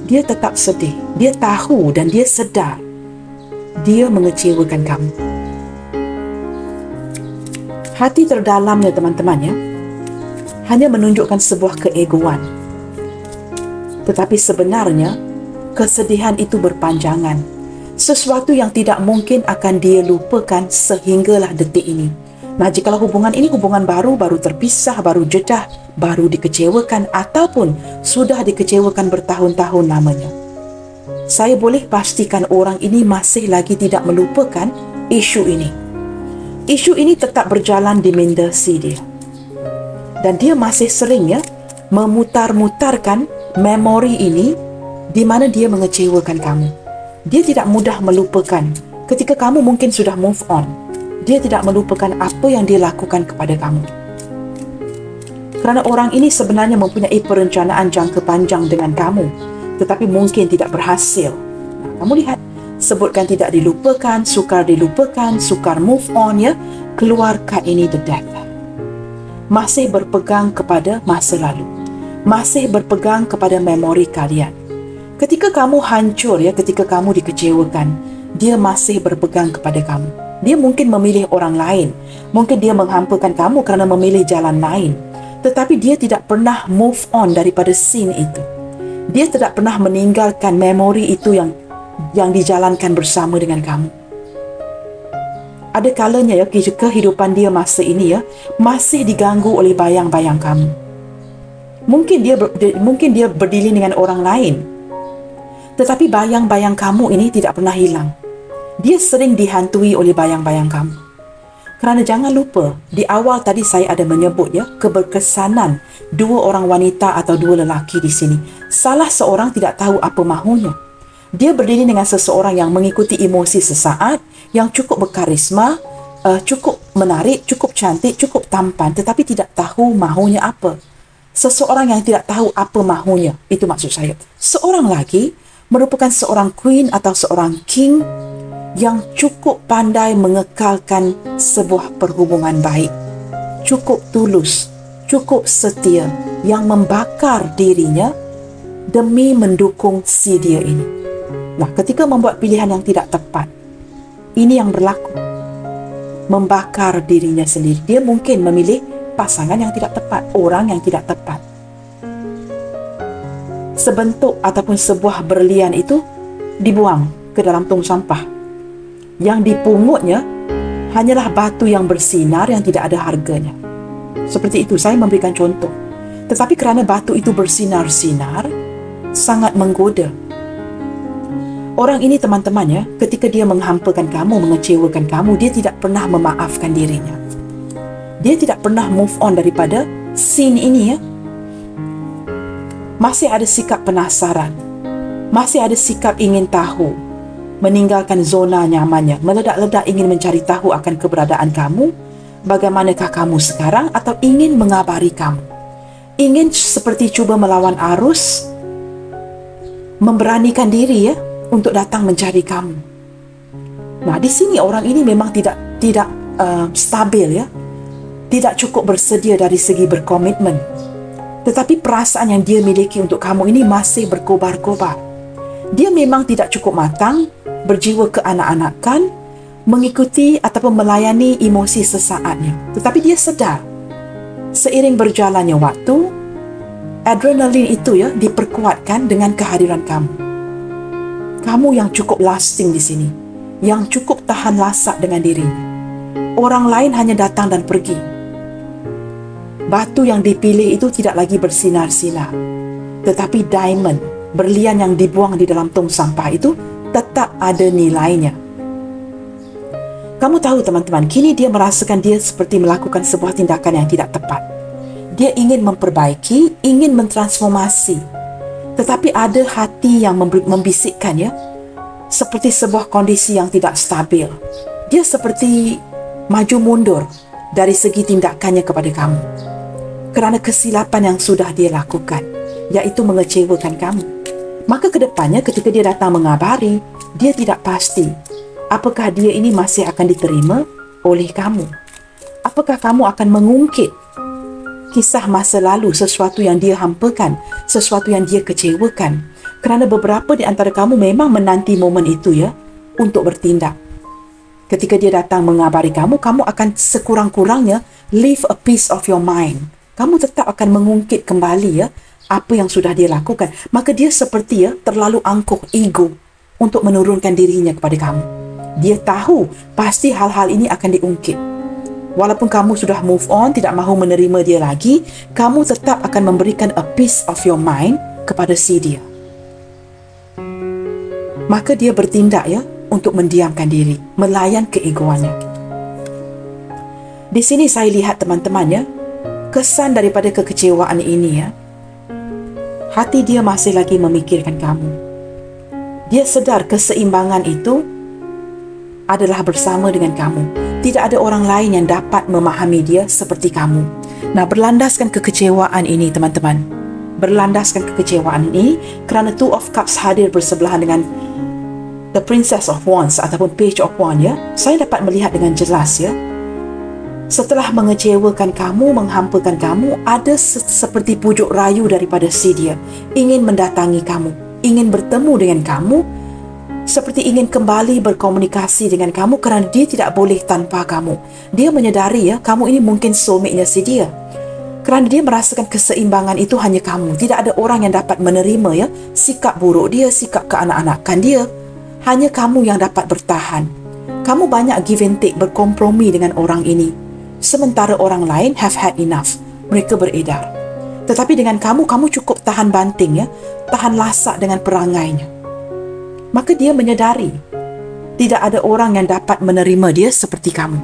dia tetap sedih. Dia tahu dan dia sedar dia mengecewakan kamu. Hati terdalamnya, teman-teman hanya menunjukkan sebuah keegoan. Tetapi sebenarnya kesedihan itu berpanjangan. Sesuatu yang tidak mungkin akan dia lupakan sehinggalah detik ini. Nah, jikalau hubungan ini hubungan baru terpisah, baru jedah, baru dikecewakan ataupun sudah dikecewakan bertahun-tahun lamanya, saya boleh pastikan orang ini masih lagi tidak melupakan isu ini. Isu ini tetap berjalan di minda si dia. Dan dia masih sering memutar-mutarkan memori ini di mana dia mengecewakan kamu. Dia tidak mudah melupakan ketika kamu mungkin sudah move on. Dia tidak melupakan apa yang dia lakukan kepada kamu. Kerana orang ini sebenarnya mempunyai perencanaan jangka panjang dengan kamu, tetapi mungkin tidak berhasil. Nah, kamu lihat, sebutkan tidak dilupakan, sukar dilupakan, sukar move on keluar kad ini the death. Masih berpegang kepada masa lalu. Masih berpegang kepada memori kalian. Ketika kamu hancur ketika kamu dikecewakan, dia masih berpegang kepada kamu. Dia mungkin memilih orang lain. Mungkin dia menghampakan kamu kerana memilih jalan lain. Tetapi dia tidak pernah move on daripada scene itu. Dia tidak pernah meninggalkan memori itu yang dijalankan bersama dengan kamu. Ada kalanya kehidupan dia masa ini masih diganggu oleh bayang-bayang kamu. Mungkin dia berdiri dengan orang lain. Tetapi bayang-bayang kamu ini tidak pernah hilang. Dia sering dihantui oleh bayang-bayang kamu. Kerana jangan lupa, di awal tadi saya ada menyebut keberkesanan dua orang wanita atau dua lelaki di sini. Salah seorang tidak tahu apa mahunya. Dia berdiri dengan seseorang yang mengikuti emosi sesaat, yang cukup berkarisma, cukup menarik, cukup cantik, cukup tampan, tetapi tidak tahu mahunya apa. Seseorang yang tidak tahu apa mahunya, itu maksud saya. Seorang lagi merupakan seorang queen atau seorang king yang cukup pandai mengekalkan sebuah perhubungan baik, cukup tulus, cukup setia, yang membakar dirinya demi mendukung si dia ini. Nah, ketika membuat pilihan yang tidak tepat, ini yang berlaku. Membakar dirinya sendiri. Dia mungkin memilih pasangan yang tidak tepat, orang yang tidak tepat. Sebentuk ataupun sebuah berlian itu dibuang ke dalam tong sampah. Yang dipungutnya hanyalah batu yang bersinar yang tidak ada harganya. Seperti itu, saya memberikan contoh. Tetapi kerana batu itu bersinar-sinar, sangat menggoda. Orang ini, teman-teman ketika dia menghampakan kamu, mengecewakan kamu, dia tidak pernah memaafkan dirinya. Dia tidak pernah move on daripada scene ini ya. Masih ada sikap penasaran, masih ada sikap ingin tahu, meninggalkan zona nyamannya, meledak-ledak ingin mencari tahu akan keberadaan kamu, bagaimanakah kamu sekarang, atau ingin mengabari kamu. Ingin seperti cuba melawan arus, memberanikan diri ya untuk datang mencari kamu. Nah, di sini orang ini memang tidak stabil ya. Tidak cukup bersedia dari segi berkomitmen. Tetapi perasaan yang dia miliki untuk kamu ini masih berkobar-kobar. Dia memang tidak cukup matang, berjiwa keanak-anakan, mengikuti ataupun melayani emosi sesaatnya. Tetapi dia sedar, seiring berjalannya waktu, adrenalin itu ya diperkuatkan dengan kehadiran kamu. Kamu yang cukup lasting di sini, yang cukup tahan lasak dengan dirinya. Orang lain hanya datang dan pergi. Batu yang dipilih itu tidak lagi bersinar-sinar, tetapi diamond, berlian yang dibuang di dalam tong sampah itu tetap ada nilainya. Kamu tahu teman-teman, kini dia merasakan dia seperti melakukan sebuah tindakan yang tidak tepat. Dia ingin memperbaiki, ingin mentransformasi, tetapi ada hati yang membisikkan ya, seperti sebuah kondisi yang tidak stabil. Dia seperti maju mundur dari segi tindakannya kepada kamu, kerana kesilapan yang sudah dia lakukan, iaitu mengecewakan kamu. Maka kedepannya ketika dia datang mengabari, dia tidak pasti apakah dia ini masih akan diterima oleh kamu. Apakah kamu akan mengungkit kisah masa lalu, sesuatu yang dia hampakan, sesuatu yang dia kecewakan. Kerana beberapa di antara kamu memang menanti momen itu ya, untuk bertindak. Ketika dia datang mengabari kamu, kamu akan sekurang-kurangnya leave a piece of your mind. Kamu tetap akan mengungkit kembali ya apa yang sudah dia lakukan. Maka dia seperti ya terlalu angkuh ego untuk menurunkan dirinya kepada kamu. Dia tahu pasti hal-hal ini akan diungkit. Walaupun kamu sudah move on, tidak mahu menerima dia lagi, kamu tetap akan memberikan a piece of your mind kepada si dia. Maka dia bertindak ya untuk mendiamkan diri, melayan keegoannya. Di sini saya lihat teman-teman ya, kesan daripada kekecewaan ini ya, hati dia masih lagi memikirkan kamu. Dia sedar keseimbangan itu adalah bersama dengan kamu. Tidak ada orang lain yang dapat memahami dia seperti kamu. Nah, berlandaskan kekecewaan ini teman-teman, berlandaskan kekecewaan ini kerana Two of Cups hadir bersebelahan dengan The Princess of Wands ataupun Page of Wands ya, saya dapat melihat dengan jelas ya, setelah mengecewakan kamu, menghampakan kamu, ada seperti pujuk rayu daripada si dia, ingin mendatangi kamu, ingin bertemu dengan kamu, seperti ingin kembali berkomunikasi dengan kamu kerana dia tidak boleh tanpa kamu. Dia menyedari ya, kamu ini mungkin soulmate-nya si dia. Kerana dia merasakan keseimbangan itu hanya kamu. Tidak ada orang yang dapat menerima ya sikap buruk dia, sikap keanak-anakan dia. Hanya kamu yang dapat bertahan. Kamu banyak give and take, berkompromi dengan orang ini. Sementara orang lain have had enough. Mereka beredar. Tetapi dengan kamu cukup tahan banting ya, tahan lasak dengan perangainya. Maka dia menyedari tidak ada orang yang dapat menerima dia seperti kamu.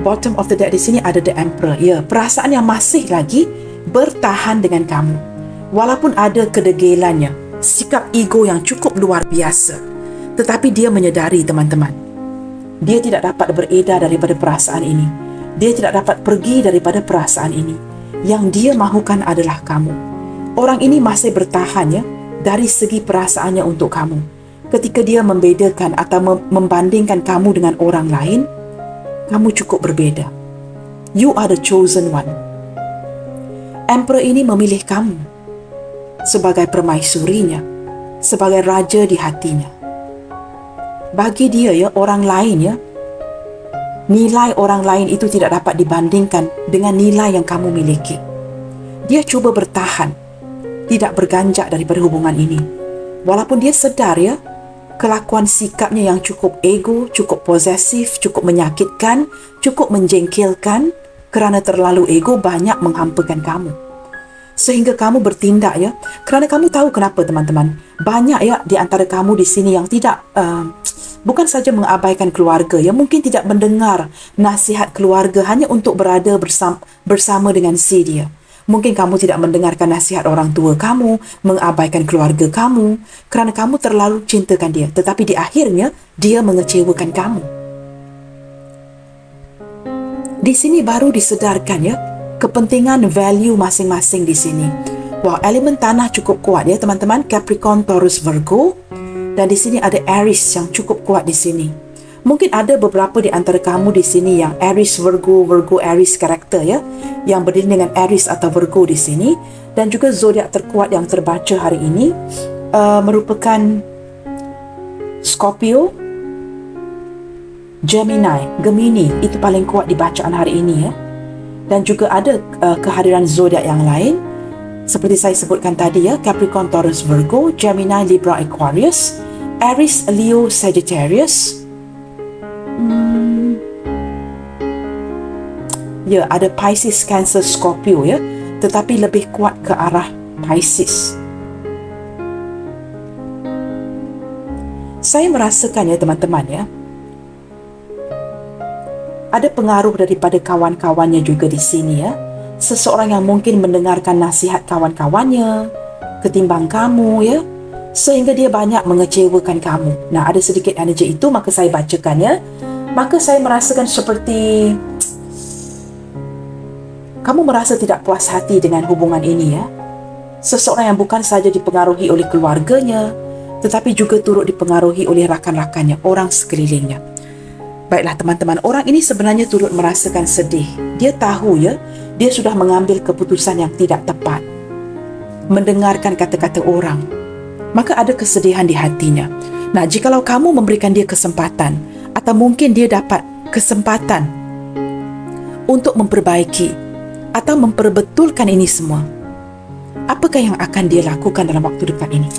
Bottom of the deck di sini ada The Emperor. Ya, perasaan yang masih lagi bertahan dengan kamu. Walaupun ada kedegilannya, sikap ego yang cukup luar biasa. Tetapi dia menyedari teman-teman, dia tidak dapat beredar daripada perasaan ini. Dia tidak dapat pergi daripada perasaan ini. Yang dia mahukan adalah kamu. Orang ini masih bertahan ya dari segi perasaannya untuk kamu. Ketika dia membedakan atau membandingkan kamu dengan orang lain, kamu cukup berbeza. You are the chosen one. Emperor ini memilih kamu sebagai permaisurinya, sebagai raja di hatinya. Bagi dia ya, orang lain ya, nilai orang lain itu tidak dapat dibandingkan dengan nilai yang kamu miliki. Dia cuba bertahan, tidak berganjak daripada hubungan ini. Walaupun dia sedar ya, kelakuan sikapnya yang cukup ego, cukup posesif, cukup menyakitkan, cukup menjengkelkan, kerana terlalu ego banyak menghampakan kamu. Sehingga kamu bertindak ya, kerana kamu tahu kenapa teman-teman. Banyak ya di antara kamu di sini yang tidak Bukan saja mengabaikan keluarga, ya, mungkin tidak mendengar nasihat keluarga hanya untuk berada bersama dengan si dia. Mungkin kamu tidak mendengarkan nasihat orang tua kamu, mengabaikan keluarga kamu kerana kamu terlalu cintakan dia. Tetapi di akhirnya, dia mengecewakan kamu. Di sini baru disedarkan, ya, kepentingan value masing-masing di sini. Wah, elemen tanah cukup kuat, ya teman-teman. Capricorn, Taurus, Virgo. Dan di sini ada Aries yang cukup kuat di sini. Mungkin ada beberapa di antara kamu di sini yang Aries, Virgo, Aries karakter, ya, yang berdiri dengan Aries atau Virgo di sini. Dan juga zodiak terkuat yang terbaca hari ini merupakan Scorpio, Gemini. Itu paling kuat di bacaan hari ini, ya. Dan juga ada kehadiran zodiak yang lain seperti saya sebutkan tadi, ya, Capricorn, Taurus, Virgo, Gemini, Libra, Aquarius, Aries, Leo, Sagittarius. Ya, ada Pisces, Cancer, Scorpio, ya, tetapi lebih kuat ke arah Pisces. Saya merasakan, ya teman-teman, ya, ada pengaruh daripada kawan-kawannya juga di sini, ya. Seseorang yang mungkin mendengarkan nasihat kawan-kawannya ketimbang kamu, ya, sehingga dia banyak mengecewakan kamu. Nah, ada sedikit energi itu, maka saya bacakan, ya. Maka saya merasakan seperti kamu merasa tidak puas hati dengan hubungan ini, ya. Seseorang yang bukan saja dipengaruhi oleh keluarganya, tetapi juga turut dipengaruhi oleh rakan-rakannya, orang sekelilingnya. Baiklah teman-teman, orang ini sebenarnya turut merasakan sedih. Dia tahu, ya, dia sudah mengambil keputusan yang tidak tepat. Mendengarkan kata-kata orang, maka ada kesedihan di hatinya. Nah, jikalau kamu memberikan dia kesempatan, atau mungkin dia dapat kesempatan untuk memperbaiki atau memperbetulkan ini semua, apakah yang akan dia lakukan dalam waktu dekat ini?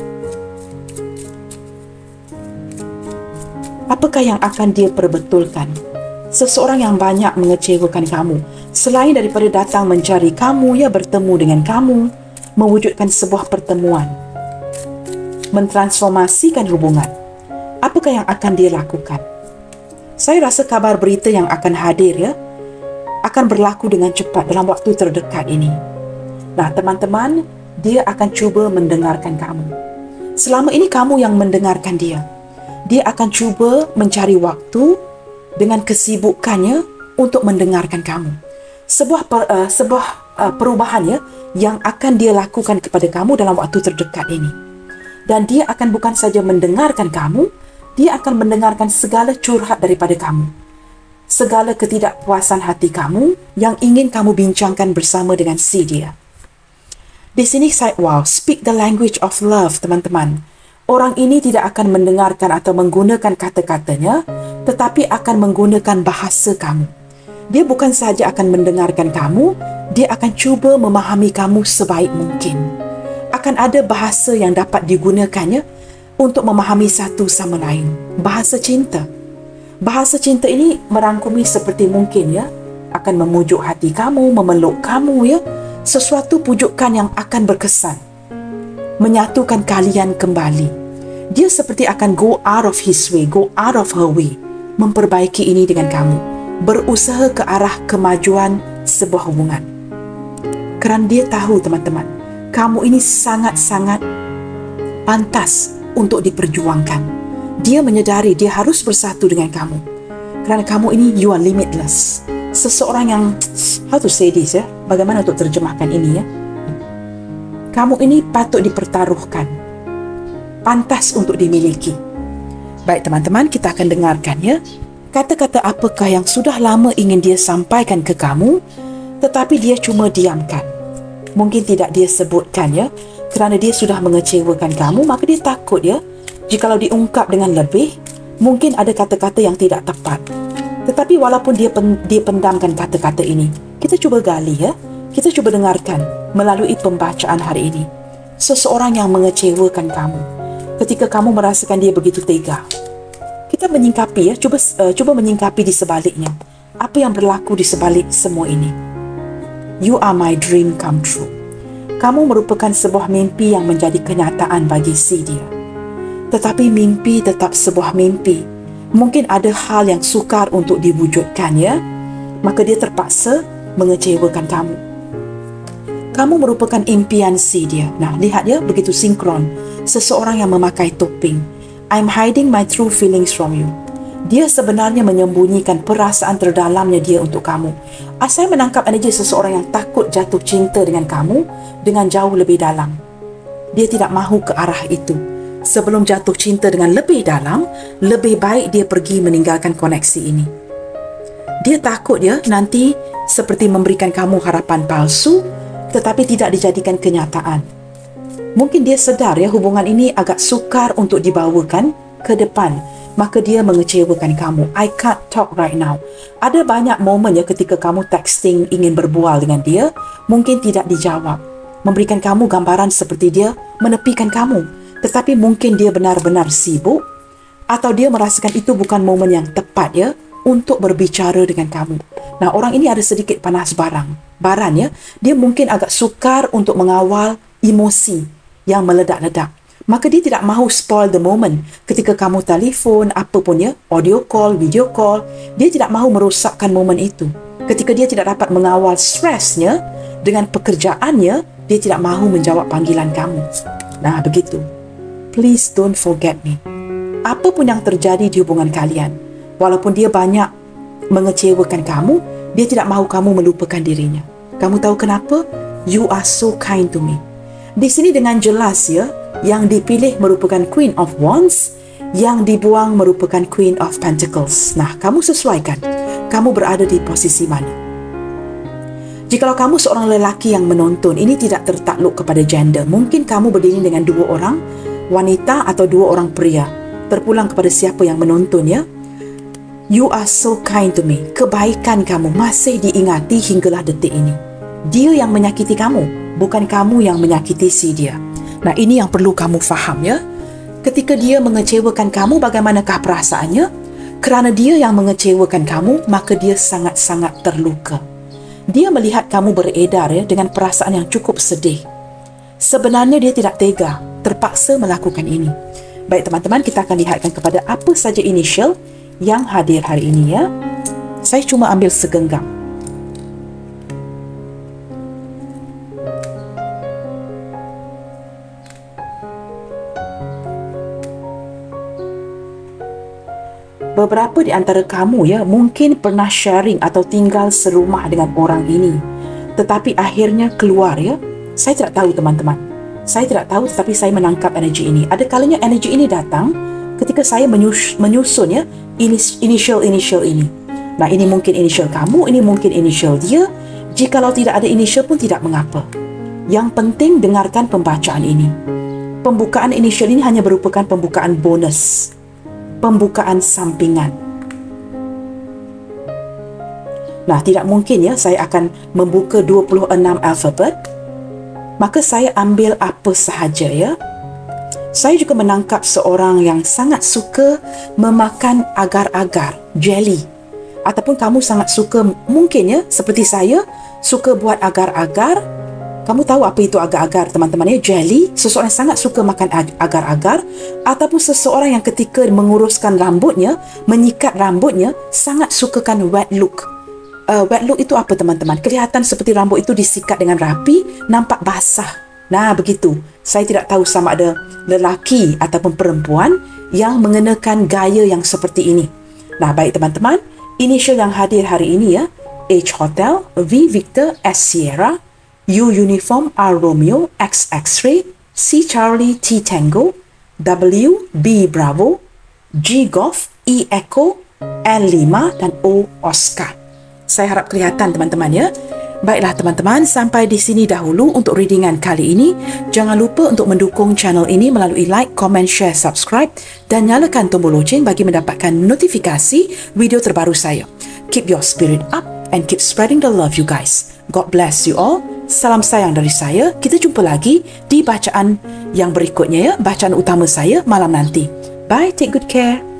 Apakah yang akan dia perbetulkan? Seseorang yang banyak mengecewakan kamu, selain daripada datang mencari kamu, ya, bertemu dengan kamu, mewujudkan sebuah pertemuan, mentransformasikan hubungan, apakah yang akan dia lakukan? Saya rasa kabar berita yang akan hadir, ya, akan berlaku dengan cepat dalam waktu terdekat ini. Nah, teman-teman, dia akan cuba mendengarkan kamu. Selama ini kamu yang mendengarkan dia. Dia akan cuba mencari waktu dengan kesibukannya untuk mendengarkan kamu. Sebuah perubahan, ya, yang akan dia lakukan kepada kamu dalam waktu terdekat ini. Dan dia akan bukan saja mendengarkan kamu, dia akan mendengarkan segala curhat daripada kamu. Segala ketidakpuasan hati kamu yang ingin kamu bincangkan bersama dengan si dia. Di sini saya, speak the language of love, teman-teman. Orang ini tidak akan mendengarkan atau menggunakan kata-katanya, tetapi akan menggunakan bahasa kamu. Dia bukan saja akan mendengarkan kamu, dia akan cuba memahami kamu sebaik mungkin. Akan ada bahasa yang dapat digunakannya untuk memahami satu sama lain. Bahasa cinta. Bahasa cinta ini merangkumi seperti mungkin, ya, akan memujuk hati kamu, memeluk kamu, ya, sesuatu pujukan yang akan berkesan, menyatukan kalian kembali. Dia seperti akan go out of his way, go out of her way, memperbaiki ini dengan kamu, berusaha ke arah kemajuan sebuah hubungan. Kerana dia tahu, teman-teman, kamu ini sangat-sangat pantas untuk diperjuangkan. Dia menyedari dia harus bersatu dengan kamu. Kerana kamu ini, you are limitless. Seseorang yang, how to say this, ya, bagaimana untuk terjemahkan ini, ya. Kamu ini patut dipertaruhkan, pantas untuk dimiliki. Baik teman-teman, kita akan dengarkan, ya, kata-kata apakah yang sudah lama ingin dia sampaikan ke kamu, tetapi dia cuma diamkan. Mungkin tidak dia sebutkan, ya, kerana dia sudah mengecewakan kamu, maka dia takut, ya, jikalau diungkap dengan lebih, mungkin ada kata-kata yang tidak tepat. Tetapi walaupun dia pendamkan kata-kata ini, kita cuba gali, ya, kita cuba dengarkan melalui pembacaan hari ini. Seseorang yang mengecewakan kamu, ketika kamu merasakan dia begitu tega, kita menyingkapi, ya, cuba menyingkapi di sebaliknya. Apa yang berlaku di sebalik semua ini? You are my dream come true. Kamu merupakan sebuah mimpi yang menjadi kenyataan bagi si dia. Tetapi mimpi tetap sebuah mimpi. Mungkin ada hal yang sukar untuk diwujudkan, ya. Maka dia terpaksa mengecewakan kamu. Kamu merupakan impian si dia. Nah, lihat ya, begitu sinkron. Seseorang yang memakai topeng. I'm hiding my true feelings from you. Dia sebenarnya menyembunyikan perasaan terdalamnya dia untuk kamu. Saya menangkap energi seseorang yang takut jatuh cinta dengan kamu dengan jauh lebih dalam. Dia tidak mahu ke arah itu. Sebelum jatuh cinta dengan lebih dalam, lebih baik dia pergi meninggalkan koneksi ini. Dia takut ya nanti seperti memberikan kamu harapan palsu, tetapi tidak dijadikan kenyataan. Mungkin dia sedar ya hubungan ini agak sukar untuk dibawakan ke depan, maka dia mengecewakan kamu. I can't talk right now. Ada banyak momen ya ketika kamu texting ingin berbual dengan dia, mungkin tidak dijawab, memberikan kamu gambaran seperti dia menepikan kamu, tetapi mungkin dia benar-benar sibuk atau dia merasakan itu bukan momen yang tepat ya untuk berbicara dengan kamu. Nah, orang ini ada sedikit panas baran ya. Dia mungkin agak sukar untuk mengawal emosi yang meledak-ledak. Maka dia tidak mahu spoil the moment ketika kamu telefon, apapun ya, audio call, video call. Dia tidak mahu merosakkan momen itu. Ketika dia tidak dapat mengawal stresnya dengan pekerjaannya, dia tidak mahu menjawab panggilan kamu. Nah, begitu. Please don't forget me. Apapun yang terjadi di hubungan kalian, walaupun dia banyak mengecewakan kamu, dia tidak mahu kamu melupakan dirinya. Kamu tahu kenapa? You are so kind to me. Di sini dengan jelas ya, yang dipilih merupakan Queen of Wands, yang dibuang merupakan Queen of Pentacles. Nah, kamu sesuaikan. Kamu berada di posisi mana? Jikalau kamu seorang lelaki yang menonton, ini tidak tertakluk kepada gender. Mungkin kamu berdiri dengan dua orang wanita atau dua orang pria. Terpulang kepada siapa yang menonton ya. You are so kind to me. Kebaikan kamu masih diingati hinggalah detik ini. Dia yang menyakiti kamu, bukan kamu yang menyakiti si dia. Nah, ini yang perlu kamu faham ya. Ketika dia mengecewakan kamu, bagaimanakah perasaannya? Kerana dia yang mengecewakan kamu, maka dia sangat-sangat terluka. Dia melihat kamu beredar ya, dengan perasaan yang cukup sedih. Sebenarnya dia tidak tega, terpaksa melakukan ini. Baik teman-teman, kita akan lihatkan kepada apa saja initial yang hadir hari ini ya. Saya cuma ambil segenggam. Beberapa di antara kamu ya mungkin pernah sharing atau tinggal serumah dengan orang ini, tetapi akhirnya keluar ya. Saya tidak tahu teman-teman. Saya tidak tahu, tetapi saya menangkap energi ini. Ada kalanya energi ini datang ketika saya menyusun ya initial ini. Nah, ini mungkin initial kamu, ini mungkin initial dia. Jikalau tidak ada initial pun tidak mengapa. Yang penting dengarkan pembacaan ini. Pembukaan initial ini hanya merupakan pembukaan bonus, pembukaan sampingan. Nah, tidak mungkin ya saya akan membuka 26 alfabet. Maka saya ambil apa sahaja ya. Saya juga menangkap seorang yang sangat suka memakan agar-agar, jelly. Ataupun kamu sangat suka, mungkin ya, seperti saya, suka buat agar-agar. Kamu tahu apa itu agar-agar, teman-teman ya? Jelly. Seseorang yang sangat suka makan agar-agar. Ataupun seseorang yang ketika menguruskan rambutnya, menyikat rambutnya, sangat sukakan wet look. Wet look itu apa teman-teman? Kelihatan seperti rambut itu disikat dengan rapi, nampak basah. Nah, begitu. Saya tidak tahu sama ada lelaki ataupun perempuan yang mengenakan gaya yang seperti ini. Nah, baik teman-teman, initial yang hadir hari ini ya, H Hotel, V Victor, S Sierra, U Uniform, R Romeo, X X-ray, C Charlie, T Tango, W B Bravo, G Golf, E Echo, L 5 dan O Oscar. Saya harap kelihatan teman-teman ya. Baiklah teman-teman, sampai di sini dahulu untuk readingan kali ini. Jangan lupa untuk mendukung channel ini melalui like, comment, share, subscribe dan nyalakan tombol loceng bagi mendapatkan notifikasi video terbaru saya. Keep your spirit up and keep spreading the love you guys. God bless you all. Salam sayang dari saya. Kita jumpa lagi di bacaan yang berikutnya ya, bacaan utama saya malam nanti. Bye, take good care.